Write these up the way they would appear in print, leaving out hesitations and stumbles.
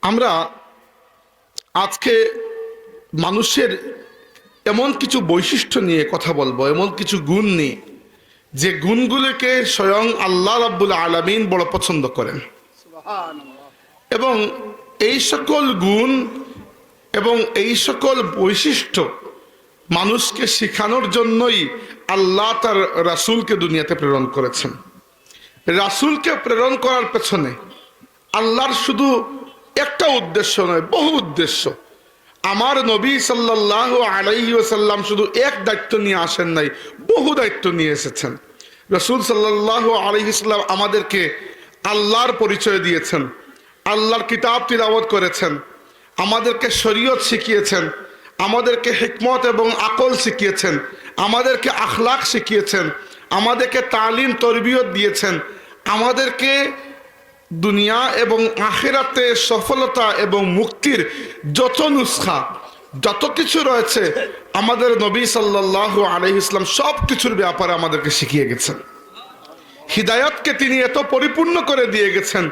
আমরা আজকে মানুষের এমন কিছু বৈশিষ্ট্য নিয়ে কথা বলবো, এমন কিছু গুণ নিয়ে যে গুণগুলোকে স্বয়ং আল্লাহ রাব্বুল আলামিন বড় পছন্দ করেন। এবং এই সকল গুণ এবং এই সকল বৈশিষ্ট্য মানুষকে শেখানোর জন্যই আল্লাহ তার রাসূলকে দুনিয়াতে প্রেরণ করেছেন। রাসূলকে প্রেরণ করার পেছনে আল্লাহর শুধু একটা উদ্দেশ্য নয়, বহু উদ্দেশ্য। আমার নবী সাল্লাল্লাহু আলাইহি ওয়াসাল্লাম শুধু এক দায়িত্ব নিয়ে আসেন নাই, বহু দায়িত্ব নিয়ে এসেছেন। রাসূল সাল্লাল্লাহু আলাইহি ওয়াসাল্লাম আমাদেরকে আল্লাহর পরিচয় দিয়েছেন, আল্লাহর কিতাব তিলাওয়াত করেছেন, আমাদেরকে শরীয়ত শিখিয়েছেন, আমাদেরকে হিকমত এবং আকল শিখিয়েছেন, আমাদেরকে আখলাক শিখিয়েছেন, আমাদেরকে তালিম তরবিয়ত দিয়েছেন, আমাদেরকে দুনিয়া এবং আখিরাতে সফলতা এবং মুক্তির যত নুসখা, যত কিছু রয়েছে আমাদের নবী সাল্লাল্লাহু আলাইহি ওয়াসাল্লাম সব কিছুর ব্যাপারে আমাদেরকে শিখিয়ে গেছেন। হিদায়াতকে তিনি এত পরিপূর্ণ করে দিয়ে গেছেন,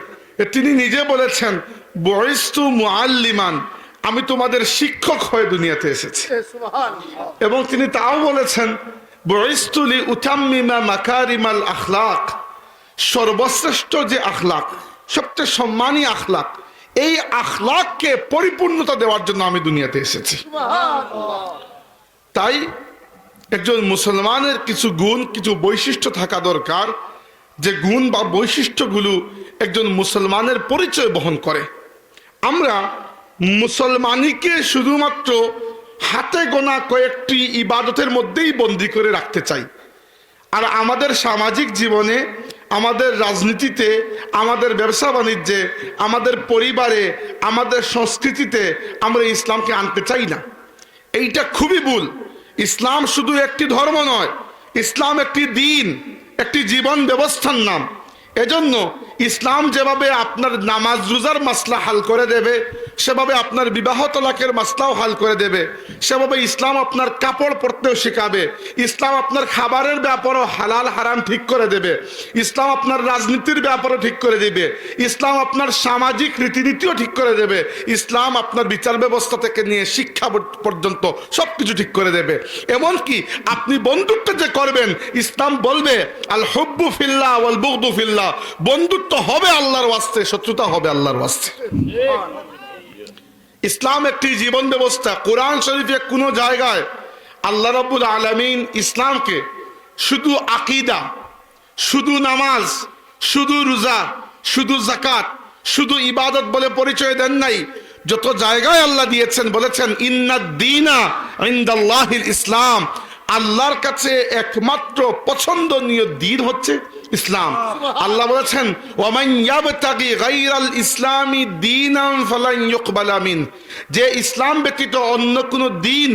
তিনি নিজে বলেছেন বুইস্তু মুআল্লিমান, আমি তোমাদের শিক্ষক হয়ে দুনিয়াতে এসেছি। এবং তিনি তাও বলেছেন বুইস্তু লিউতাম্মিমা মাকারিমাল আখলাক, সর্বশ্রেষ্ঠ যে আখলাক, সবচেয়ে সম্মানী আখলাক, এই আখলাককে পরিপূর্ণতা দেওয়ার জন্য আমি দুনিয়াতে এসেছি। তাই একজন মুসলমানের কিছু গুণ, কিছু বৈশিষ্ট্য থাকা দরকার, যে গুণ বা বৈশিষ্ট্যগুলো একজন মুসলমানের পরিচয় বহন করে। আমরা মুসলমানিকে শুধুমাত্র হাতে গোনা কয়েকটি ইবাদতের মধ্যেই বন্দী করে রাখতে চাই, আর আমাদের সামাজিক জীবনে, আমাদের রাজনীতিতে, আমাদের ব্যবসা বাণিজ্যে, আমাদের পরিবারে, আমাদের সংস্কৃতিতে আমরা ইসলামকে আনতে চাই না। এইটা খুবই ভুল। ইসলাম শুধু একটি ধর্ম নয়, ইসলাম একটি দিন, একটি জীবন ব্যবস্থার নাম। এজন্য ইসলাম যেভাবে আপনার নামাজ রোজার মাসলা হাল করে দেবে, সেভাবে আপনার বিবাহ তলাকের মাসলাও হাল করে দেবে, সেভাবে ইসলাম আপনার কাপড় পরতেও শেখাবে, ইসলাম আপনার খাবারের ব্যাপারও হালাল হারাম ঠিক করে দেবে, ইসলাম আপনার রাজনীতির ব্যাপারও ঠিক করে দেবে, ইসলাম আপনার সামাজিক রীতিনীতিও ঠিক করে দেবে, ইসলাম আপনার বিচার ব্যবস্থা থেকে নিয়ে শিক্ষা পর্যন্ত সব কিছু ঠিক করে দেবে। এমনকি আপনি বন্ধুত্ব যে করবেন, ইসলাম বলবে আল হুব্বু ফিল্লাহ ওয়াল বুগদু ফিল্লাহ, বন্ধুত্ব হবে আল্লাহর ওয়াস্তে, শত্রুতা হবে আল্লাহর ওয়াস্তে। ইসলাম একটি জীবন ব্যবস্থা। কোরআন শরীফে কোনো জায়গায় আল্লাহ রাব্বুল আলামিন ইসলামকে শুধু আকীদা, শুধু নামাজ, শুধু রোজা, শুধু যাকাত, শুধু ইবাদত বলে পরিচয় দেন নাই। যত জায়গায় আল্লাহ দিয়েছেন বলেছেন ইন্নাদ-দীনা ইনদাল্লাহিল ইসলাম, আল্লাহর কাছে একমাত্র পছন্দনীয় দ্বীন হচ্ছে ইসলাম। আল্লাহ বলেছেন ওয়ামান ইয়াবতাগি গায়রাল ইসলামি দীনান ফালান ইউকবালা মিন, যে ইসলাম ব্যতীত অন্য কোনো দ্বীন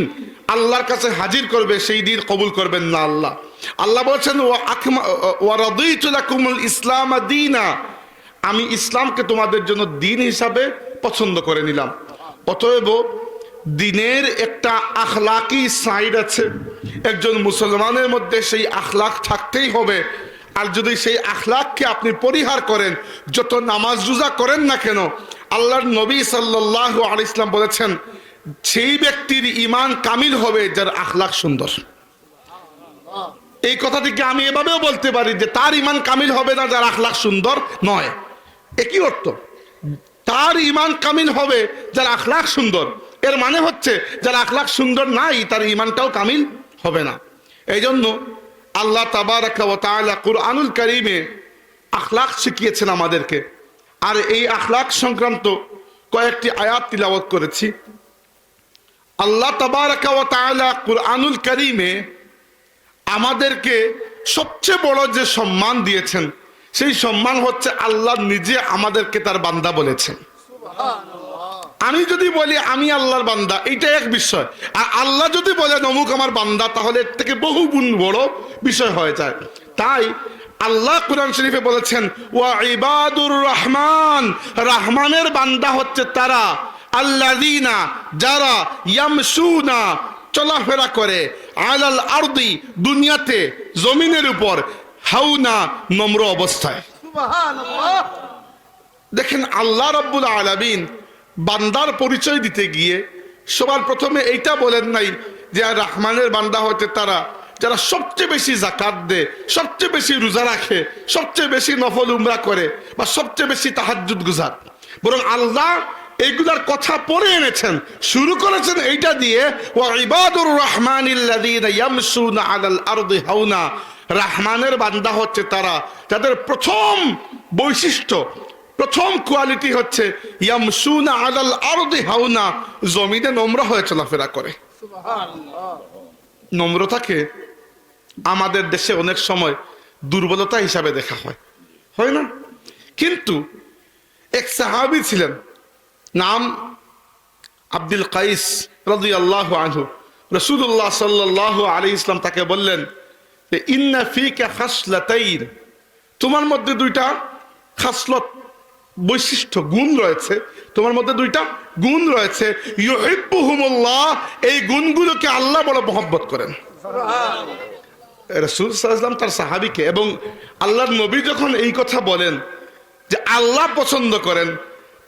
আল্লাহর কাছে হাজির করবে সেই দ্বীন কবুল করবেন না আল্লাহ। আল্লাহ বলেছেন ওয়া রাদিতু লাকুমুল ইসলাম দীনা, আমি ইসলামকে তোমাদের জন্য দ্বীন হিসাবে পছন্দ করে নিলাম। অতএব দ্বীনের একটা আখলাকি সাইড আছে, একজন মুসলমানের মধ্যে সেই আখলাক থাকতেই হবে। আর যদি সেই আখলাককে আপনি পরিহার করেন, যত নামাজ রোজা করেন না কেন, আল্লাহর নবী সাল্লাল্লাহু আলাইহি ওয়াসাল্লাম বলেছেন সেই ব্যক্তির ঈমান কামিল হবে যার আখলাক সুন্দর। এই কথাটিকে আমি এভাবেও বলতে পারি যে তার ঈমান কামিল হবে না যার আখলাক সুন্দর নয়। একই অর্থ, তার ঈমান কামিল হবে যার আখলাক সুন্দর। এর মানে হচ্ছে যার আখলাক সুন্দর নাই তার ঈমানটাও কামিল হবে না। এই জন্য আল্লাহ তাবারাকা ওয়া তাআলা কুরআনুল কারীমে আখলাক শিখিয়েছেন আমাদেরকে। আর এই আখলাক সংক্রান্ত কয়েকটি আয়াত তিলাওয়াত করেছি। আল্লাহ তাবারাকা ওয়া তাআলা কুরআনুল কারীমে আমাদেরকে সবচেয়ে বড় যে সম্মান দিয়েছেন, সেই সম্মান হচ্ছে আল্লাহ নিজে আমাদেরকে তার বান্দা বলেছেন। আমি যদি বলি আমি আল্লাহর বান্দা, এটা এক বিষয়, আর আল্লাহ যদি বলেন অমুক আমার বান্দা, তাহলে এর থেকে বহু গুণ বড় বিষয় হয়ে যায়। তাই আল্লাহ কোরআন শরীফে বলেছেন ওয়া ইবাদুর রহমান, রহমানের বান্দা হচ্ছে তারা আল্লাযীনা, যারা ইয়ামশুনা, চলাফেরা করে, আলাল আরদি, দুনিয়াতে, জমিনের উপর, হাওনা, নম্র অবস্থায়। সুবহানাল্লাহ। দেখেন আল্লাহ রাব্বুল আলামিন বান্দার পরিচয় দিতে গিয়ে সবার প্রথমে এইটা বলেন নাই যে আর রহমানের বান্দা হতে তারা যারা সবচেয়ে বেশি যাকাত দেয়, সবচেয়ে বেশি রোজা রাখে, সবচেয়ে বেশি নফল উমরা করে বা সবচেয়ে বেশি তাহাজ্জুদ গুজার। বরং আল্লাহ এইগুলার কথা পরে এনেছেন, শুরু করেছেন এইটা দিয়ে, ওয়া ইবাদুর রহমানিল্লাযীনা ইয়ামশুনা আলাল আরদি হাওনা। রহমানের বান্দা হচ্ছে তারা যাদের প্রথম বৈশিষ্ট্য, প্রথম কোয়ালিটি হচ্ছে ইয়ামশুনা আলাল আরদি হাওনা, জমিনে নম্র হয়ে চলাফেরা করে। সুবহানাল্লাহ। নম্রতাকে আমাদের দেশে অনেক সময় দুর্বলতা হিসাবে দেখা হয়, হয় না? কিন্তু এক সাহাবী ছিলেন, নাম আব্দুল কাইস রাদিয়াল্লাহু আনহু। রাসূলুল্লাহ সাল্লাল্লাহু আলাইহি ইসলাম তাকে বললেন যে ইন্না ফিকা খাসলাতাইন, তোমার মধ্যে দুইটা খাসলত, বৈশিষ্ট্য, গুণ রয়েছে, তোমার মধ্যে দুইটা গুণ রয়েছে। ইউহিব্বুহুমুল্লাহ, এই গুণগুলোকে আল্লাহ বড় মহব্বত করেন। রাসূল সাল্লাল্লাহু আলাইহি ওয়াসাল্লাম তার সাহাবীকে, এবং আল্লাহর নবী যখন এই কথা বলেন যে আল্লাহ পছন্দ করেন,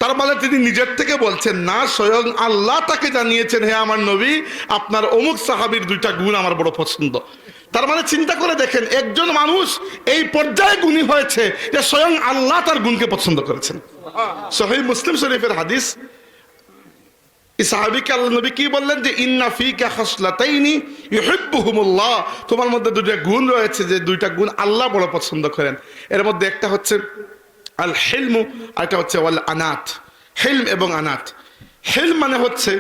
তার মানে তিনি নিজের থেকে বলছেন না, স্বয়ং আল্লাহ তাকে জানিয়েছেন, হে আমার নবী, আপনার অমুক সাহাবীর দুইটা গুণ আমার বড় পছন্দ। তার মানে চিন্তা করে দেখেন, একজন মানুষ এই পর্যায়ে গুণী হয়েছে যে স্বয়ং আল্লাহ তার গুণকে পছন্দ করেছেন। সহিহ মুসলিম শরীফের হাদিস, এই সাহাবীকে আল্লাহ নবী কি বললেন যে ইন্না ফিকা খাসলাতাইনি ইউহিব্বুহুমুল্লাহ, তোমার মধ্যে দুইটা গুণ রয়েছে যে দুইটা গুণ আল্লাহ বড় পছন্দ করেন। এর মধ্যে একটা হচ্ছে আল হিলমু, আর একটা হচ্ছে ওয়াল আনাত। হিলম এবং আনাত। হিলম মানে হচ্ছে,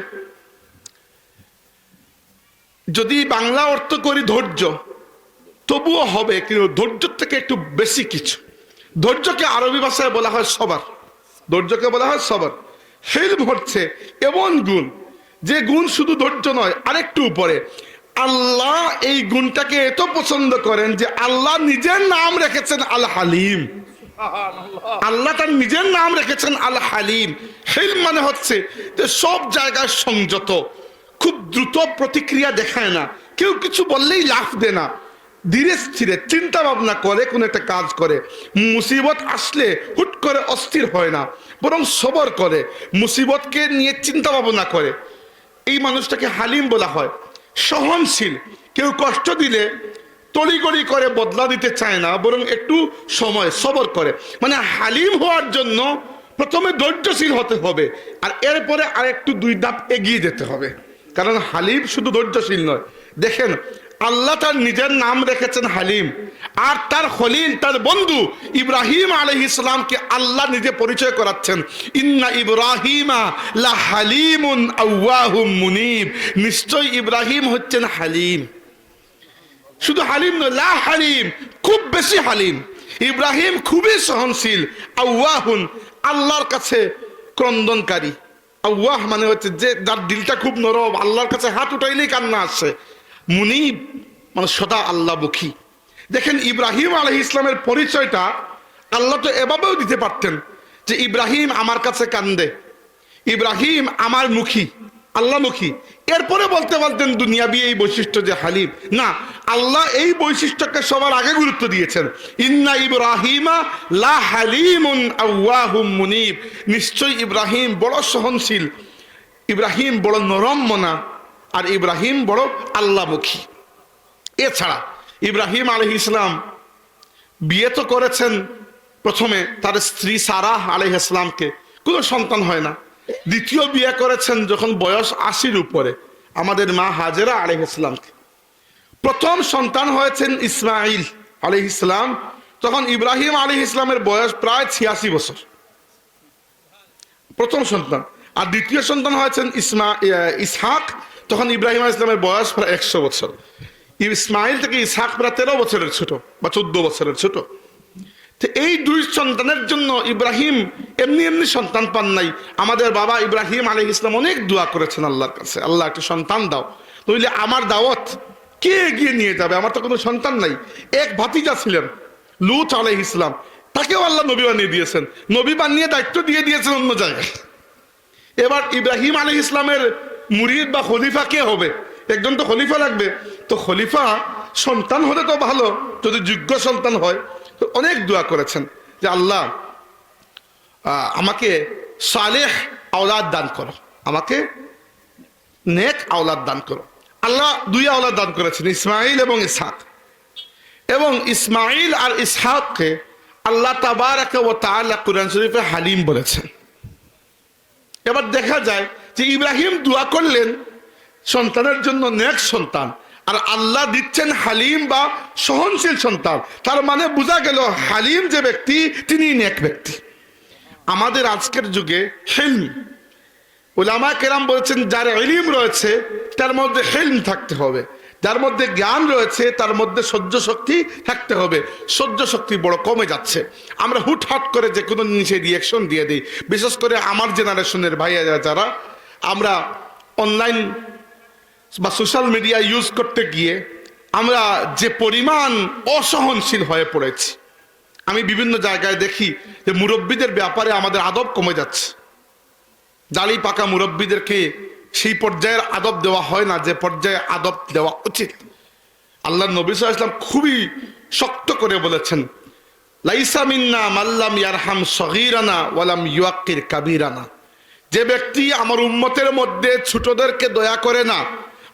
যদি বাংলা অর্থ করি ধৈর্য, তবুও হবে, কিন্তু ধৈর্যের থেকে একটু বেশি কিছু। ধৈর্যকে আরবি ভাষায় বলা হয় সবর, ধৈর্যকে বলা হয় সবর। হিলম হচ্ছে এমন গুণ, যে গুণ শুধু ধৈর্য নয়, আরেকটু উপরে। আল্লাহ এই গুণটাকে এত পছন্দ করেন যে আল্লাহ নিজের নাম রেখেছেন আল হালিম। আল্লাহ তার নিজের নাম রেখেছেন আল হালিম। হিলম মানে হচ্ছে যে সব জায়গায় সংযত, খুব দ্রুত প্রতিক্রিয়া দেখায় না, কেউ কিছু বললেই লাফ দেয় না, ধীরে স্থিরে চিন্তা ভাবনা করে কোন একটা কাজ করে। মুসিবত আসলে হুট করে অস্থির হয় না, বরং সবর করে, মুসিবতকে নিয়ে চিন্তা ভাবনা করে। এই মানুষটাকে হালিম বলা হয়। সহনশীল, কেউ কষ্ট দিলে তড়িগড়ি করে বদলা দিতে চায় না, বরং একটু সময় সবর করে। মানে হালিম হওয়ার জন্য প্রথমে ধৈর্যশীল হতে হবে, আর এরপরে আর একটু দুই ধাপ এগিয়ে যেতে হবে। কারণ হালিম শুধু ধৈর্যশীল নয়। দেখেন, আল্লাহ তার নিজের নাম রেখেছেন হালিম, আর তার খলিল, তার বন্ধু ইব্রাহিম আলাইহিস সালামকে আল্লাহ নিজে পরিচয় করাচ্ছেন, ইন্না ইব্রাহিমা লা হালিমুন আওয়াহুম মুনিব, নিশ্চয় ইব্রাহিম হচ্ছেন হালিম। শুধু হালিম নয়, লা হালিম, খুব বেশি হালিম। ইব্রাহিম খুবই সহনশীল। আওয়াহুন, আল্লাহর কাছে ক্রন্দনকারী। আওয়াহ মানে হচ্ছে যে যার দিলটা খুব নরম, আল্লাহর কাছে হাত উঠাইলেই কান্না আসে। মুনিব মানে সদা আল্লাহমুখী। দেখেন, ইব্রাহিম আলাইহিস ইসলামের পরিচয়টা আল্লাহ তো এভাবেও দিতে পারতেন যে ইব্রাহিম আমার কাছে কান্দে, ইব্রাহিম আমার মুখী, আল্লাহমুখী। এরপরে বলতে পারতেন দুনিয়াবি এই বৈশিষ্ট্য যে হালিম। না, আল্লাহ এই বৈশিষ্ট্যকে সবার আগে গুরুত্ব দিয়েছেন। ইন্না ইব্রাহিমা লা হালিমুন আওয়াহুম মুনিব, নিশ্চয় ইব্রাহিম বড় সহনশীল, ইব্রাহিম বড় নরম মনা, আর ইব্রাহিম বড় আল্লাহমুখী। এছাড়া ইব্রাহিম আলাইহিস ইসলাম বিয়ে তো করেছেন প্রথমে তার স্ত্রী সারাহ আলাইহিস সালামকে, কোনো সন্তান হয় না। দ্বিতীয় বিয়ে করেছেন যখন বয়স 80-র উপরে, আমাদের মা হাজেরা আলাইহিস সালামকে। প্রথম সন্তান হয়েছেন ইসমাইল আলাইহিস সালাম, তখন ইব্রাহিম আলাইহিস সালামের বয়স প্রায় 86 বছর, প্রথম সন্তান। আর দ্বিতীয় সন্তান হয়েছেন ইসহাক, তখন ইব্রাহিম আলাইহিস সালামের বয়স প্রায় 100 বছর। ইসমাইল থেকে ইসহাক প্রায় 13 বছরের ছোট বা 14 বছরের ছোট। এই দুই সন্তানের জন্য ইব্রাহিম এমনি এমনি সন্তান পান নাই। আমাদের বাবা ইব্রাহিম আলাইহিস সালাম অনেক দোয়া করেছেন আল্লাহর কাছে, আল্লাহ একটা সন্তান দাও, নইলে আমার দাওয়াত কে এগিয়ে নিয়ে যাবে, আমার তো কোনো সন্তান নাই। এক ভাতিজা ছিলেন লূত আলাইহিস সালাম, তাকেও আল্লাহ নবী বানিয়ে দিয়েছেন, নবী বানিয়ে দায়িত্ব দিয়ে দিয়েছেন অন্য জায়গায়। এবার ইব্রাহিম আলাইহিস সালামের মুরিদ বা খলিফা কে হবে? একজন তো খলিফা লাগবে। তো খলিফা সন্তান হলে তো ভালো, যদি যোগ্য সন্তান হয়। তো অনেক দোয়া করেছেন যে আল্লাহ আমাকে সালেহ আওলাদ দান করো, আমাকে নেক আওলাদ দান করো। আল্লাহ দুই আওলাদ দান করেছেন, ইসমাইল এবং ইসহাক। এবং ইসমাইল আর ইসহাককে আল্লাহ তাবারাকা ওয়া তাআলা কুরআন শরীফে হালিম বলেছেন। এবার দেখা যায় যে ইব্রাহিম দোয়া করলেন সন্তানের জন্য নেক সন্তান, আর আল্লাহ দিচ্ছেন হালিম বা সহনশীল সন্তান। তার মানে বোঝা গেল হালিম যে ব্যক্তি তিনি নেক ব্যক্তি। আমাদের আজকের যুগে হিলম, উলামা কেরাম বলেছেন যার ইলম রয়েছে তার মধ্যে হিলম থাকতে হবে, যার মধ্যে জ্ঞান রয়েছে তার মধ্যে সহ্য শক্তি থাকতে হবে। সহ্য শক্তি বড় কমে যাচ্ছে। আমরা হুটহাট করে যে কোনো জিনিসে রিয়াকশন দিয়ে দিই। বিশেষ করে আমার জেনারেশনের ভাইয়া যারা আমরা অনলাইন বা সোশ্যাল মিডিয়া ইউজ করতে গিয়ে আমরা যে পরিমাণ অসহনশীল হয়ে পড়েছি। আমি বিভিন্ন জায়গায় দেখি যে মুরব্বীদের ব্যাপারে আমাদের আদব কমে যাচ্ছে। জালি পাকা মুরব্বীদেরকে সেই পর্যায়ের আদব দেওয়া হয় না যে পর্যায়ে আদব দেওয়া উচিত। আল্লাহ নবী সাল্লাল্লাহু আলাইহি ওয়াসাল্লাম খুবই শক্ত করে বলেছেন, লাইসা মিন্না মাল্লাম ইয়ারহাম সগীরানা ওয়ালাম ইউআক্কির কাবীরানা। যে ব্যক্তি আমার উম্মতের মধ্যে ছোটদেরকে দয়া করে না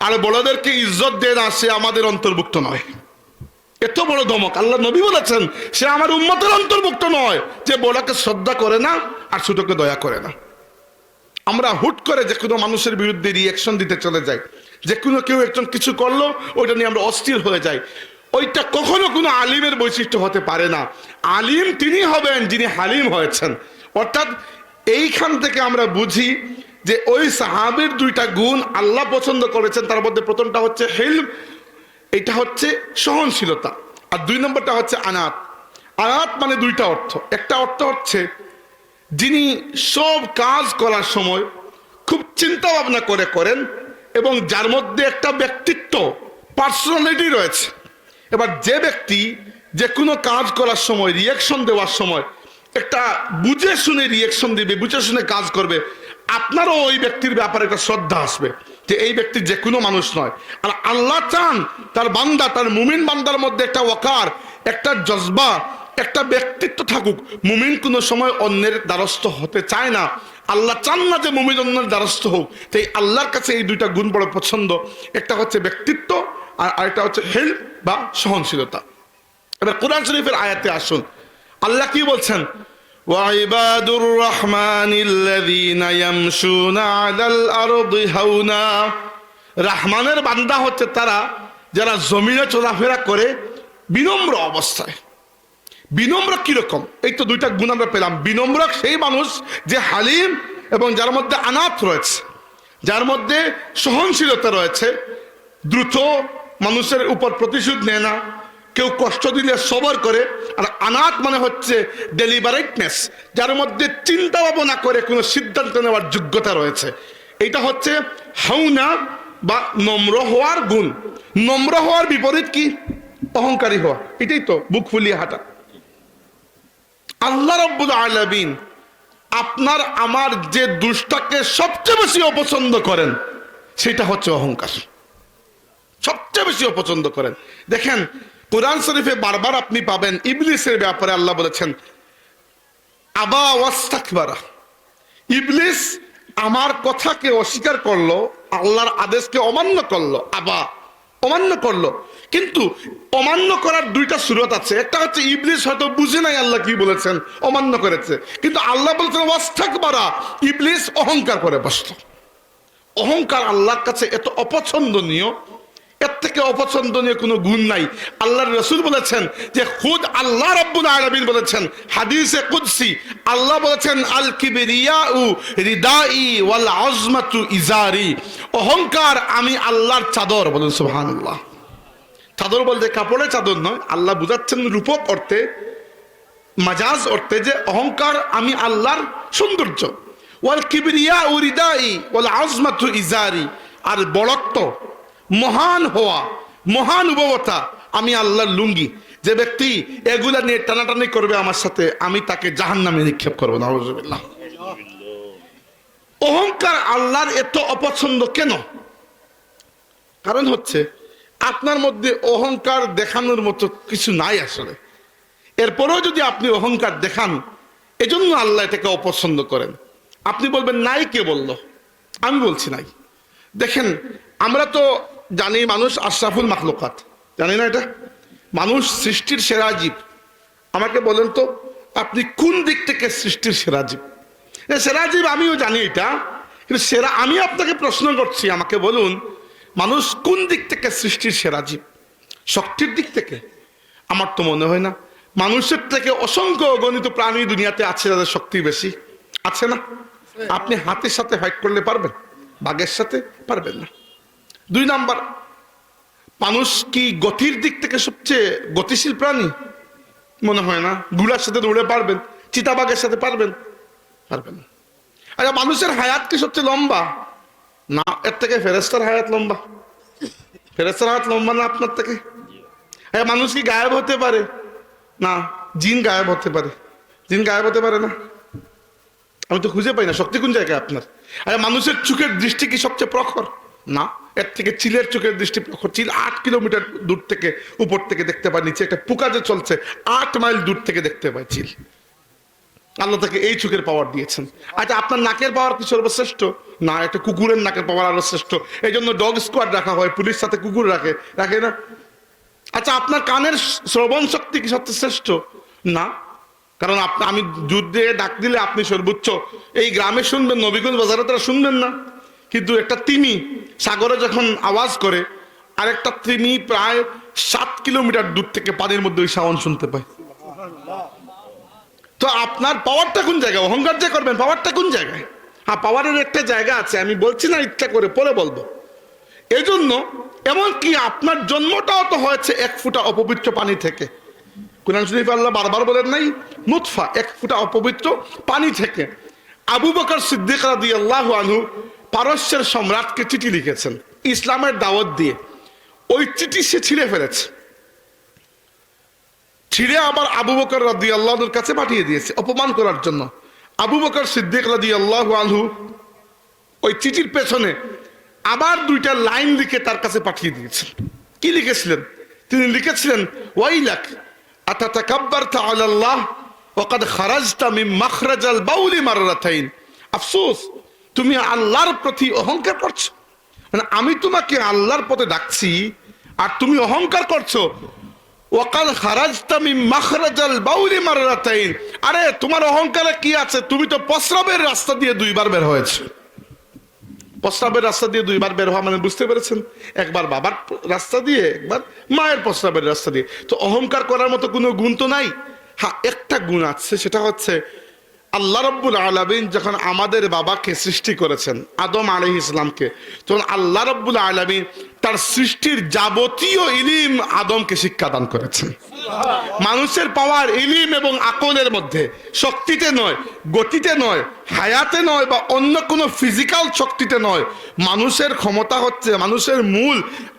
আর বড়দেরকে ইজ্জত দেয় না, সে আমাদের অন্তর্ভুক্ত নয়। এত বড় ধমক আল্লাহ নবী বলেছেন, সে আমার উম্মতের অন্তর্ভুক্ত নয় যে বড়কে শ্রদ্ধা করে না আর ছোটকে দয়া করে না। আমরা হুট করে যে কোনো মানুষের বিরুদ্ধে রিয়াকশন দিতে চলে যাই। যে কোনো কেউ একজন কিছু করলো ওইটা নিয়ে আমরা অস্থির হয়ে যাই। ওইটা কখনো কোনো আলিমের বৈশিষ্ট্য হতে পারে না। আলিম তিনি হবেন যিনি হালিম হয়েছেন। অর্থাৎ এইখান থেকে আমরা বুঝি যে ওই সাহাবীর দুইটা গুণ আল্লাহ পছন্দ করেছেন। তার মধ্যে প্রথমটা হচ্ছে হিলম, এটা হচ্ছে সহনশীলতা, আর দুই নম্বরটা হচ্ছে আনাত। আনাত মানে দুইটা অর্থ। একটা অর্থ হচ্ছে যিনি সব কাজ করার সময় খুব চিন্তা ভাবনা করে করেন এবং যার মধ্যে একটা ব্যক্তিত্ব, পার্সোনালিটি রয়েছে। এবার যে ব্যক্তি যে কোনো কাজ করার সময় রিয়াকশন দেওয়ার সময় একটা বুঝে শুনে রিয়াকশন দিবে, বুঝে শুনে কাজ করবে, আপনারও ওই ব্যক্তির ব্যাপারে একটা শ্রদ্ধা আসবে যে এই ব্যক্তি যে কোনো মানুষ নয়। আর আল্লাহ চান তার বান্দা, তার মুমিন বান্দার মধ্যে একটা ওয়াকার, একটা জজবা, একটা ব্যক্তিত্ব থাকুক। মুমিন কোনো সময় অন্যের দ্বারস্থ হতে চায় না। আল্লাহ চান না যে মুমিন অন্যের দ্বারস্থ হোক। তাই আল্লাহর কাছে এই দুইটা গুণ বড় পছন্দ। একটা হচ্ছে ব্যক্তিত্ব আর আরেকটা হচ্ছে হিলম বা সহনশীলতা। এবার কোরআন শরীফের আয়াতে আসুন, আল্লাহ কি বলছেন? ওয়াইবাদুর রহমানিল্লাযীনা ইয়ামশুনা আলাল আরদি হাওনা। রহমানের বান্দা হচ্ছে তারা যারা জমিনে চলাফেরা করে বিনম্র অবস্থায়। বিনম্র কিরকম? এই তো দুইটা গুণ আমরা পেলাম। বিনম্র সেই মানুষ যে হালিম এবং যার মধ্যে আনাত রয়েছে, যার মধ্যে সহনশীলতা রয়েছে, দ্রুত মানুষের উপর প্রতিশোধ নেয় না, কেউ কষ্ট দিলে সবর করে। আর আনাত মানে হচ্ছে ডেলিবারেটনেস, যার মধ্যে চিন্তা ভাবনা করে কোনো সিদ্ধান্ত নেওয়ার যোগ্যতা রয়েছে। এটা হচ্ছে হাউনা বা নম্র হওয়ার গুণ। নম্র হওয়ার বিপরীত কি? অহংকারী হওয়া। এটাই তো বুক ফুলিয়ে হাঁটা। আল্লাহ রাব্বুল আলামিন আপনার আমার যে দুষ্টাকে সবচেয়ে বেশি অপছন্দ করেন সেটা হচ্ছে অহংকার। সবচেয়ে বেশি অপছন্দ করেন। দেখেন কোরআন শরীফে বারবার আপনি পাবেন ইবলিসের ব্যাপারে আল্লাহ বলেছেন আবা ওয়াস্তাকবারা। ইবলিস আমার কথাকে অস্বীকার করলো, আল্লাহর আদেশকে অমান্য করলো, আবা অমান্য করলো। কিন্তু অমান্য করার দুইটা সুরত আছে। একটা হচ্ছে ইবলিস হয়তো বুঝে নাই আল্লাহ কি বলেছেন, অমান্য করেছে। কিন্তু আল্লাহ বলেছেন ওয়াস্তাকবারা, ইবলিস অহংকার করে বসলো। অহংকার আল্লাহর কাছে এত অপছন্দনীয়, এর থেকে অপছন্দনীয় কোনো গুণ নাই। আল্লাহর রাসূল বলেছেন যে খুদ আল্লাহ রাব্বুল আলামিন বলেছেন হাদিসে কুদসি, আল্লাহ বলেছেন আল কিবরিয়াউ রিদাই ওয়াল আজমাতু ইজারি। অহংকার আমি আল্লাহর চাদর। বলেন সুবহানাল্লাহ। চাদর বলতে কাপড়ের চাদর নয়, আল্লাহ বুঝাচ্ছেন রূপক অর্থে, মাজাজ অর্থে যে অহংকার আমি আল্লাহর সৌন্দর্য। ওয়াল কিবরিয়াউ রিদাই ওয়াল আজমাতু ইজারি, আর বড়ত্ব, মহান হওয়া, মহানুভবতা আমি আল্লাহর লুঙ্গি। যে ব্যক্তি এগুলা নিয়ে টানাটানি করবে আমার সাথে, আমি তাকে জাহান্নামে নিক্ষেপ করবো। নাউযুবিল্লাহ। অহংকার আল্লাহর এত অপছন্দ কেন? কারণ হচ্ছে আপনার মধ্যে অহংকার দেখানোর মতো কিছু নাই আসলে। এরপরেও যদি আপনি অহংকার দেখান, এজন্য আল্লাহ এটাকে অপছন্দ করেন। আপনি বলবেন নাই, কে বলল? আমি বলছি নাই। দেখেন, আমরা তো জানি মানুষ আশরাফুল মাখলুকাত, জানি না এটা? মানুষ সৃষ্টির সেরা জীব। আমাকে বলেন তো, আপনি কোন দিক থেকে সৃষ্টির সেরা জীব? সেরা জীব আমিও জানি এটা, কিন্তু সেরা আমি আপনাকে প্রশ্ন করছি, আমাকে বলুন মানুষ কোন দিক থেকে সৃষ্টির সেরা জীব? শক্তির দিক থেকে? আমার তো মনে হয় না। মানুষের থেকে অসংখ্য অগণিত প্রাণী দুনিয়াতে আছে যাদের শক্তি বেশি, আছে না? আপনি হাতের সাথে ফাইট করলে পারবেন? বাঘের সাথে পারবেন না। 2 নাম্বার, মানুষ কি গতির দিক থেকে সবচেয়ে গতিশীল প্রাণী? মনে হয় না। ঘোড়ার সাথে দৌড়ে পারবেন? চিতাবাঘের সাথে পারবেন? পারবেন না। আচ্ছা, মানুষের হায়াত কি সবচেয়ে লম্বা? না, এর থেকে ফেরেশতার হায়াত লম্বা। ফেরেশতার হায়াত লম্বা না আপনার থেকে? হ্যাঁ, মানুষ কি গায়েব হতে পারে? না, জিন গায়েব হতে পারে। জিন গায়েব হতে পারে না? আমি তো খুঁজে পাই না শক্তি কোন জায়গায় আপনার। আচ্ছা, মানুষের চোখের দৃষ্টি কি সবচেয়ে প্রখর? না, এর থেকে চিলের চোখের দৃষ্টি প্রখর। চিল 8 কিলোমিটার দূর থেকে, উপর থেকে দেখতে পায়, নিচে একটা পোকা যে চলছে 8 মাইল দূর থেকে দেখতে পায় চিল। আল্লাহ তাকে এই চোখের পাওয়ার দিয়েছেন। আচ্ছা, আপনার নাকের পাওয়ার কি সর্বশ্রেষ্ঠ? না, একটা কুকুরের নাকের পাওয়ার আরো শ্রেষ্ঠ। এই জন্য ডগ স্কোয়াড রাখা হয়, পুলিশ সাথে কুকুর রাখে, রাখে না? আচ্ছা, আপনার কানের শ্রবণ শক্তি কি সবচেয়ে শ্রেষ্ঠ? না, কারণ আমি যুদ্ধে ডাক দিলে আপনি সর্বোচ্চ এই গ্রামে শুনবেন, নবীগঞ্জ বাজারে তারা শুনবেন না। কিন্তু একটা তিমি সাগরে যখন আওয়াজ করে, আরেকটা তিমি প্রায় 7 কিলোমিটার দূর থেকে পানির মধ্যে ওই সাউন্ড শুনতে পায়। তো আপনার পাওয়ারটা কোন জায়গায়? অহংকার যে করবেন, পাওয়ারটা কোন জায়গায়? হ্যাঁ, পাওয়ারের একটা জায়গা আছে, আমি বলছি না, ইচ্ছা করে পরে বলবো। এই জন্য এমনকি আপনার জন্মটাও তো হয়েছে 1 ফোঁটা অপবিত্র পানি থেকে। কুরআন শরীফে আল্লাহ বারবার বলেন নাই? নুতফা, 1 ফোঁটা অপবিত্র পানি থেকে। আবু বকর সিদ্দিক রাদিয়াল্লাহু আনহু পারস্যের সম্রাটকে চিঠি লিখেছেন ইসলামের দাওয়াত দিয়ে। ওই চিঠি সে ছিঁড়ে ফেলেছে, ছিঁড়ে আবার আবু বকর রাদিয়াল্লাহুর কাছে পাঠিয়ে দিয়েছে অপমান করার জন্য। আবু বকর সিদ্দিক রাদিয়াল্লাহু আনহু ওই চিঠির পেছনে আবার 2টা লাইন লিখে তার কাছে পাঠিয়ে দিয়েছেন। কি লিখেছিলেন? তিনি লিখেছিলেন, ওয়াইলাক আতাতাকাব্বারতা আলাল্লাহ ওয়া ক্বাদ খারাজতা মিন মাখরাজাল বাউলি মাররাতাইন। আফসোস, তুমি আল্লাহর প্রতি অহংকার করছো। মানে আমি তোমাকে আল্লাহর পথে ডাকছি আর তুমি অহংকার করছো। ওয়া ক্বাদ খারাজতা মিন মাখরাজাল বাউলি মাররাতাইন। আরে তোমার অহংকারে কি আছে? তুমি তো প্রস্রাবের রাস্তা দিয়ে 2 বার বের হয়েছো। প্রস্রাবের রাস্তা দিয়ে 2 বার বের হওয়া মানে বুঝতে পেরেছেন? একবার বাবার রাস্তা দিয়ে, একবার মায়ের প্রস্রাবের রাস্তা দিয়ে। তো অহংকার করার মতো কোনো গুণ তো নাই। হ্যাঁ, একটা গুণ আছে, সেটা হচ্ছে আল্লাহ রাব্বুল আলামিন যখন আমাদের বাবাকে সৃষ্টি করেছেন, আদম আলাইহিস সালামকে, তখন আল্লাহ রাব্বুল আলামিন তার সৃষ্টির যাবতীয় ইলম আদমকে শিক্ষা দান করেছেন। মানুষের পাওয়ার ইলম এবং আকলের মধ্যে, শক্তিতে নয়, গতিতে নয়, হায়াতে নয়, বা অন্য কোনো ফিজিক্যাল শক্তিতে নয়। মানুষের ক্ষমতা হচ্ছে, মানুষের মূল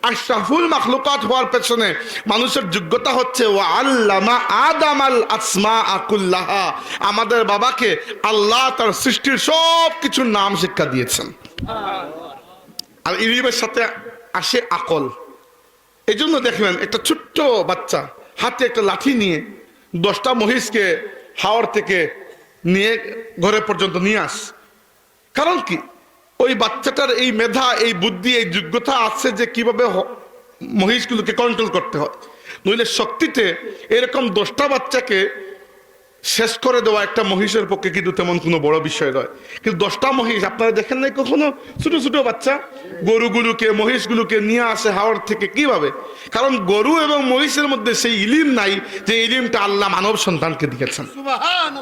আশরাফুল মাখলুকাত হওয়ার পেছনে মানুষের যোগ্যতা হচ্ছে ওয়া আল্লামা আদামাল আসমাআ কুল্লাহা। আমাদের বাবাকে আল্লাহ তার সৃষ্টির সব কিছুর নাম শিক্ষা দিয়েছেন। আর ইলমের সাথে আসে আকল। এই জন্য দেখবেন একটা ছোট্ট বাচ্চা হাতে একটা লাঠি নিয়ে 10টা মহিষকে হাওর থেকে নিয়ে ঘরে পর্যন্ত নিয়ে আস। কারণ কি? ওই বাচ্চাটার এই মেধা, এই বুদ্ধি, এই যোগ্যতা আছে যে কিভাবে মহিষগুলোকে কন্ট্রোল করতে হয়। নইলে শক্তিতে এরকম 10টা বাচ্চাকে শেষ করে দেওয়া একটা মহিষের পক্ষে কিন্তু তেমন কোনো বড় বিষয় নয়। কিন্তু 10টা মহিষ আপনারা দেখেন নাই কখনো? ছোট ছোট বাচ্চা গরুগুলোকে, মহিষগুলোকে নিয়ে আসে হাওর থেকে। কিভাবে? কারণ গরু এবং মহিষের মধ্যে সেই ইলিম নাই যে ইলিমটা আল্লাহ মানব সন্তানকে দিয়েছেন।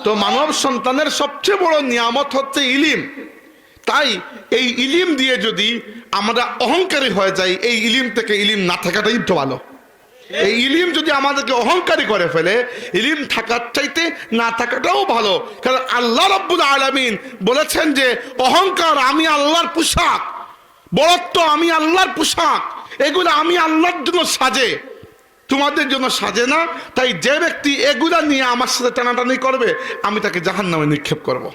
তো মানব সন্তানের সবচেয়ে বড় নিয়ামত হচ্ছে ইলিম। তাই এই ইলিম দিয়ে যদি আমরা অহংকারী হয়ে যাই, এই ইলিম থেকে ইলিম না থাকাটাই তো ভালো। এই ইলিম যদি আমাদেরকে অহংকারী করে ফেলে, ইলিম থাকার চাইতে না থাকাটাও ভালো। কারণ আল্লাহ রাব্বুল আলামিন বলেছেন যে অহংকার আমি আল্লাহর পোশাক, বড়ত্ব আমি আল্লাহর পোশাক, এগুলো আমি আল্লাহর জন্য সাজে, তোমাদের জন্য সাজে না। তাই যে ব্যক্তি এগুলা নিয়ে আমার সাথে টানাটানি করবে, আমি তাকে জাহান্নামে নিক্ষেপ করব।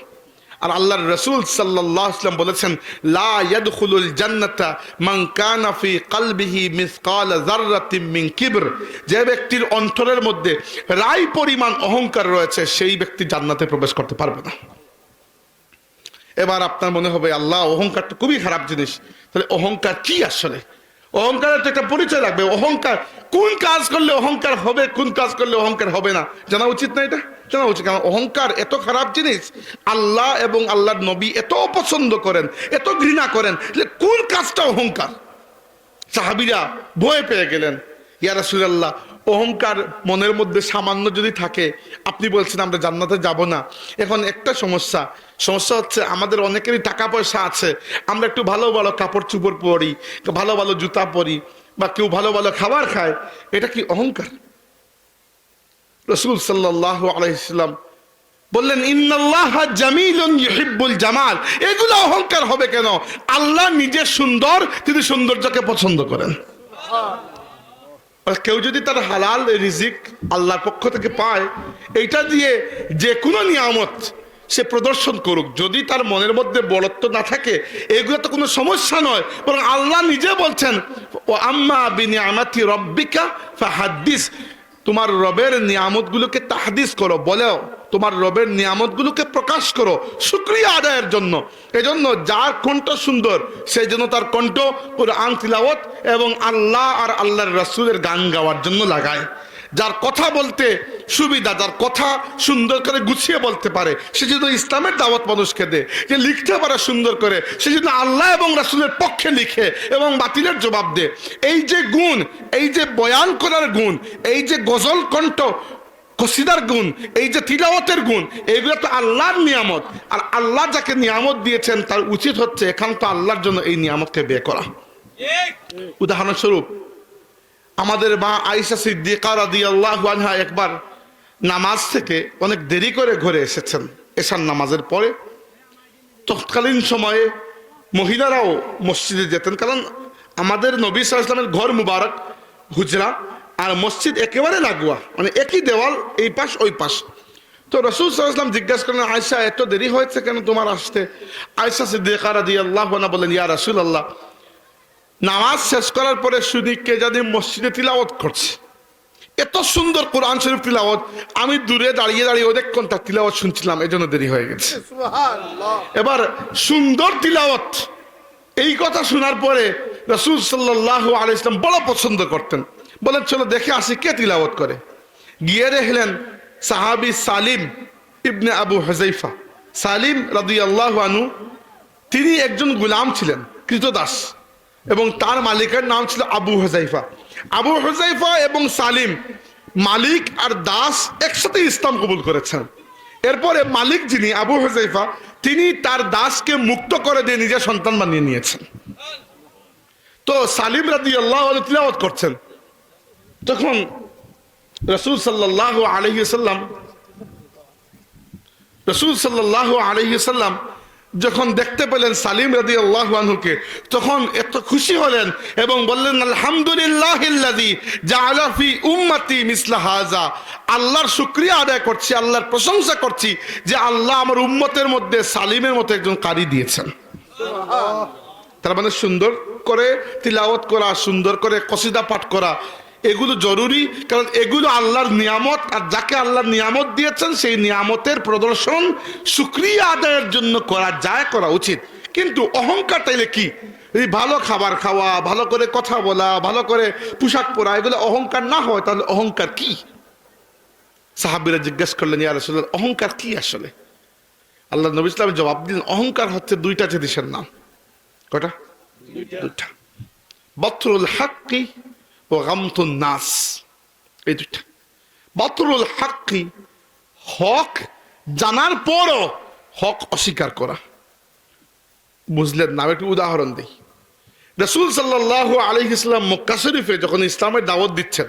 আর আল্লাহর রাসূল সাল্লাল্লাহু আলাইহি ওয়াসাল্লাম বলেছেন, লা ইয়াদখুলুল জান্নাতা মান কানা ফি কলবিহি মিসকাল যাররাতিন মিন কিবর। যে ব্যক্তির অন্তরের মধ্যে রাই পরিমাণ অহংকার রয়েছে, সেই ব্যক্তি জান্নাতে প্রবেশ করতে পারবে না। এবার আপনার মনে হবে আল্লাহ অহংকার তো খুবই খারাপ জিনিস, তাহলে অহংকার কি আসলে? অহংকারের তো একটা পরিচয় লাগবে। অহংকার কোন কাজ করলে অহংকার হবে, কোন কাজ করলে অহংকার হবে না জানা উচিত না? এটা জানা উচিত, কারণ অহংকার এত খারাপ জিনিস, আল্লাহ এবং আল্লাহর নবী এত অপছন্দ করেন, এত ঘৃণা করেন যে কোন কাজটা অহংকার। সাহাবীরা ভয় পেয়ে গেলেন, ইয়া রাসূলুল্লাহ অহংকার মনের মধ্যে সামান্য যদি থাকে, আপনি বলছেন আমরা জান্নাতে যাব না। এখন একটা সমস্যা হচ্ছে আমাদের অনেকেরই টাকা পয়সা আছে, আমরা একটু ভালো ভালো কাপড় চোপড় পরি, ভালো ভালো জুতা পরি, বা কেউ ভালো ভালো খাবার খায়, এটা কি অহংকার? রাসূল সাল্লাল্লাহু আলাইহি ওয়াসাল্লাম বললেন ইন্নাল্লাহা জামিলুন ইউহিব্বুল জামাল। এগুলো অহংকার হবে কেন? আল্লাহ নিজে সুন্দর, তিনি সৌন্দর্যকে পছন্দ করেন। কেউ যদি তার হালাল রিজিক আল্লাহর পক্ষ থেকে পায়, এইটা দিয়ে যে কোনো নিয়ামত সে প্রদর্শন করুক, যদি তার মনের মধ্যে বড়ত্ব না থাকে, এগুলো তো কোনো সমস্যা নয়। বরং আল্লাহ নিজে বলছেন ও আম্মা বিনিয়ামাতি রব্বিকা ফাহাদ্দিস, তোমার রবের নিয়ামতগুলোকে তাহদিস করো, বলেও তোমার রবের নিয়ামতগুলোকে প্রকাশ করো শুকরিয়া আদায়ের জন্য। এজন্য যার কণ্ঠ সুন্দর সেই জন্য তার কণ্ঠ কুরআন তিলাওয়াত এবং আল্লাহ আর আল্লাহর রাসূলের গান গাওয়ার জন্য লাগায়। যার কথা বলতে সুবিধা, যার কথা সুন্দর করে গুছিয়ে বলতে পারে, সে যদি ইসলামের দাওয়াত মানুষকে দেয়, যে লিখতে পারে সুন্দর করে, সে যদি আল্লাহ এবং রাসূলের পক্ষে লিখে এবং বাতিলের জবাব দেয়। এই যে গুণ, এই যে বয়ান করার গুণ, এই যে গজল কণ্ঠ কসিদার গুণ, এই যে তিলাওয়াতের গুণ, এইগুলো তো আল্লাহর নিয়ামত। আর আল্লাহ যাকে নিয়ামত দিয়েছেন তার উচিত হচ্ছে এখান তো আল্লাহর জন্য এই নিয়ামতকে ব্যয় করা। উদাহরণস্বরূপ আমাদের মা আয়েশা সিদ্দিকা রাদিয়াল্লাহু আনহা একবার নামাজ থেকে অনেক দেরি করে ঘরে এসেছেন, এশার নামাজের পরে। তৎকালীন সময়ে মহিলারাও মসজিদে যেতেন, কারণ আমাদের নবী সাল্লাল্লাহু আলাইহি ওয়াসাল্লামের ঘর মুবারক হুজরা আর মসজিদ একেবারে লাগোয়া, মানে একই দেওয়াল, এই পাশ ওই পাশ। তো রাসূল সাল্লাল্লাহু আলাইহি ওয়াসাল্লাম জিজ্ঞাসা করলেন, আয়েশা এত দেরি হয়েছে কেন তোমার আসতে? আয়েশা সিদ্দিকা রাদিয়াল্লাহু আনহা বললেন, ইয়া রাসূলুল্লাহ, নামাজ শেষ করার পরে শুনি কে জানি মসজিদে তিলাওয়াত করছে, এত সুন্দর কোরআন শরীফ তিলাওয়াত, আমি দূরে দাঁড়িয়ে দাঁড়িয়ে অনেকক্ষণ তার তিলাওয়াত শুনছিলাম, এই জন্য দেরি হয়ে গেছে। এবার সুন্দর তিলাওয়াত, এই কথা শোনার পরে রাসূল সাল্লাল্লাহু আলাইহি ওয়াসাল্লাম বড় পছন্দ করতেন। বলেন চলো দেখে আসি কে তিলাওয়াত করে। গিয়ে দেখলেন সাহাবী সালিম ইবনে আবু হুযায়ফা। সালিম রাদিয়াল্লাহু আনহু তিনি একজন গোলাম ছিলেন, কৃতদাস, এবং তার মালিকের নাম ছিল আবু হুযায়ফা। আবু হুযায়ফা এবং সালিম মালিক আর দাস একসাথে ইসলাম কবুল করেছেন। এরপরে মালিক যিনি আবু হুযায়ফা, তিনি তার দাসকে মুক্ত করে দিয়ে নিজের সন্তান বানিয়ে নিয়েছেন। তো সালিম রাদিয়াল্লাহু আনহু তিলাওয়াত করছেন, তখন রাসূল সাল্লাল্লাহু আলাইহি ওয়াসাল্লাম যখন দেখতে পেলেন সালিম রাদিয়াল্লাহু আনহুকে, তখন এত খুশি হলেন এবং বললেন আলহামদুলিল্লাহিল্লাযী জাআলা ফি উম্মতি মিসলা হাযা, আল্লাহর শুকরিয়া আদায় করছি, আল্লাহর প্রশংসা করছি যে আল্লাহ আমার উম্মতের মধ্যে সালিমের মতো একজন কারি দিয়েছেন। তার মানে সুন্দর করে তিলাওয়াত করা, সুন্দর করে কসিদা পাঠ করা, এগুলো জরুরি, কারণ এগুলো আল্লাহর নিয়ামত। আর যাকে আল্লাহর নিয়ামত দিয়েছেন সেই নিয়ামতের প্রদর্শন শুকরিয়া আদায়ের জন্য করা যায়, করা উচিত। কিন্তু অহংকার তাইলে কি? এই ভালো খাবার খাওয়া, ভালো করে কথা বলা, ভালো করে পোশাক পরা, এগুলো অহংকার না হয় তাহলে অহংকার কি? সাহাবীরা জিজ্ঞেস করলেন, ইয়া রাসূলুল্লাহ অহংকার কি আসলে? আল্লাহ নবী সাল্লাল্লাহু আলাইহি ওয়াসাল্লাম জবাব দিলেন, অহংকার হচ্ছে দুইটা জিনিসের নাম। কটা? দুইটা। বাতরুল হাক্কি ও গামতুন নাস, এই দুইটা। বাতরুল হাক্কি, হক জানার পরও হক অস্বীকার করা। বুঝলেন না? একটু উদাহরণ দিই। রাসূল সাল্লাল্লাহু আলাইহি ওয়াসাল্লাম মক্কা শরীফে যখন ইসলামের দাওয়াত দিচ্ছেন,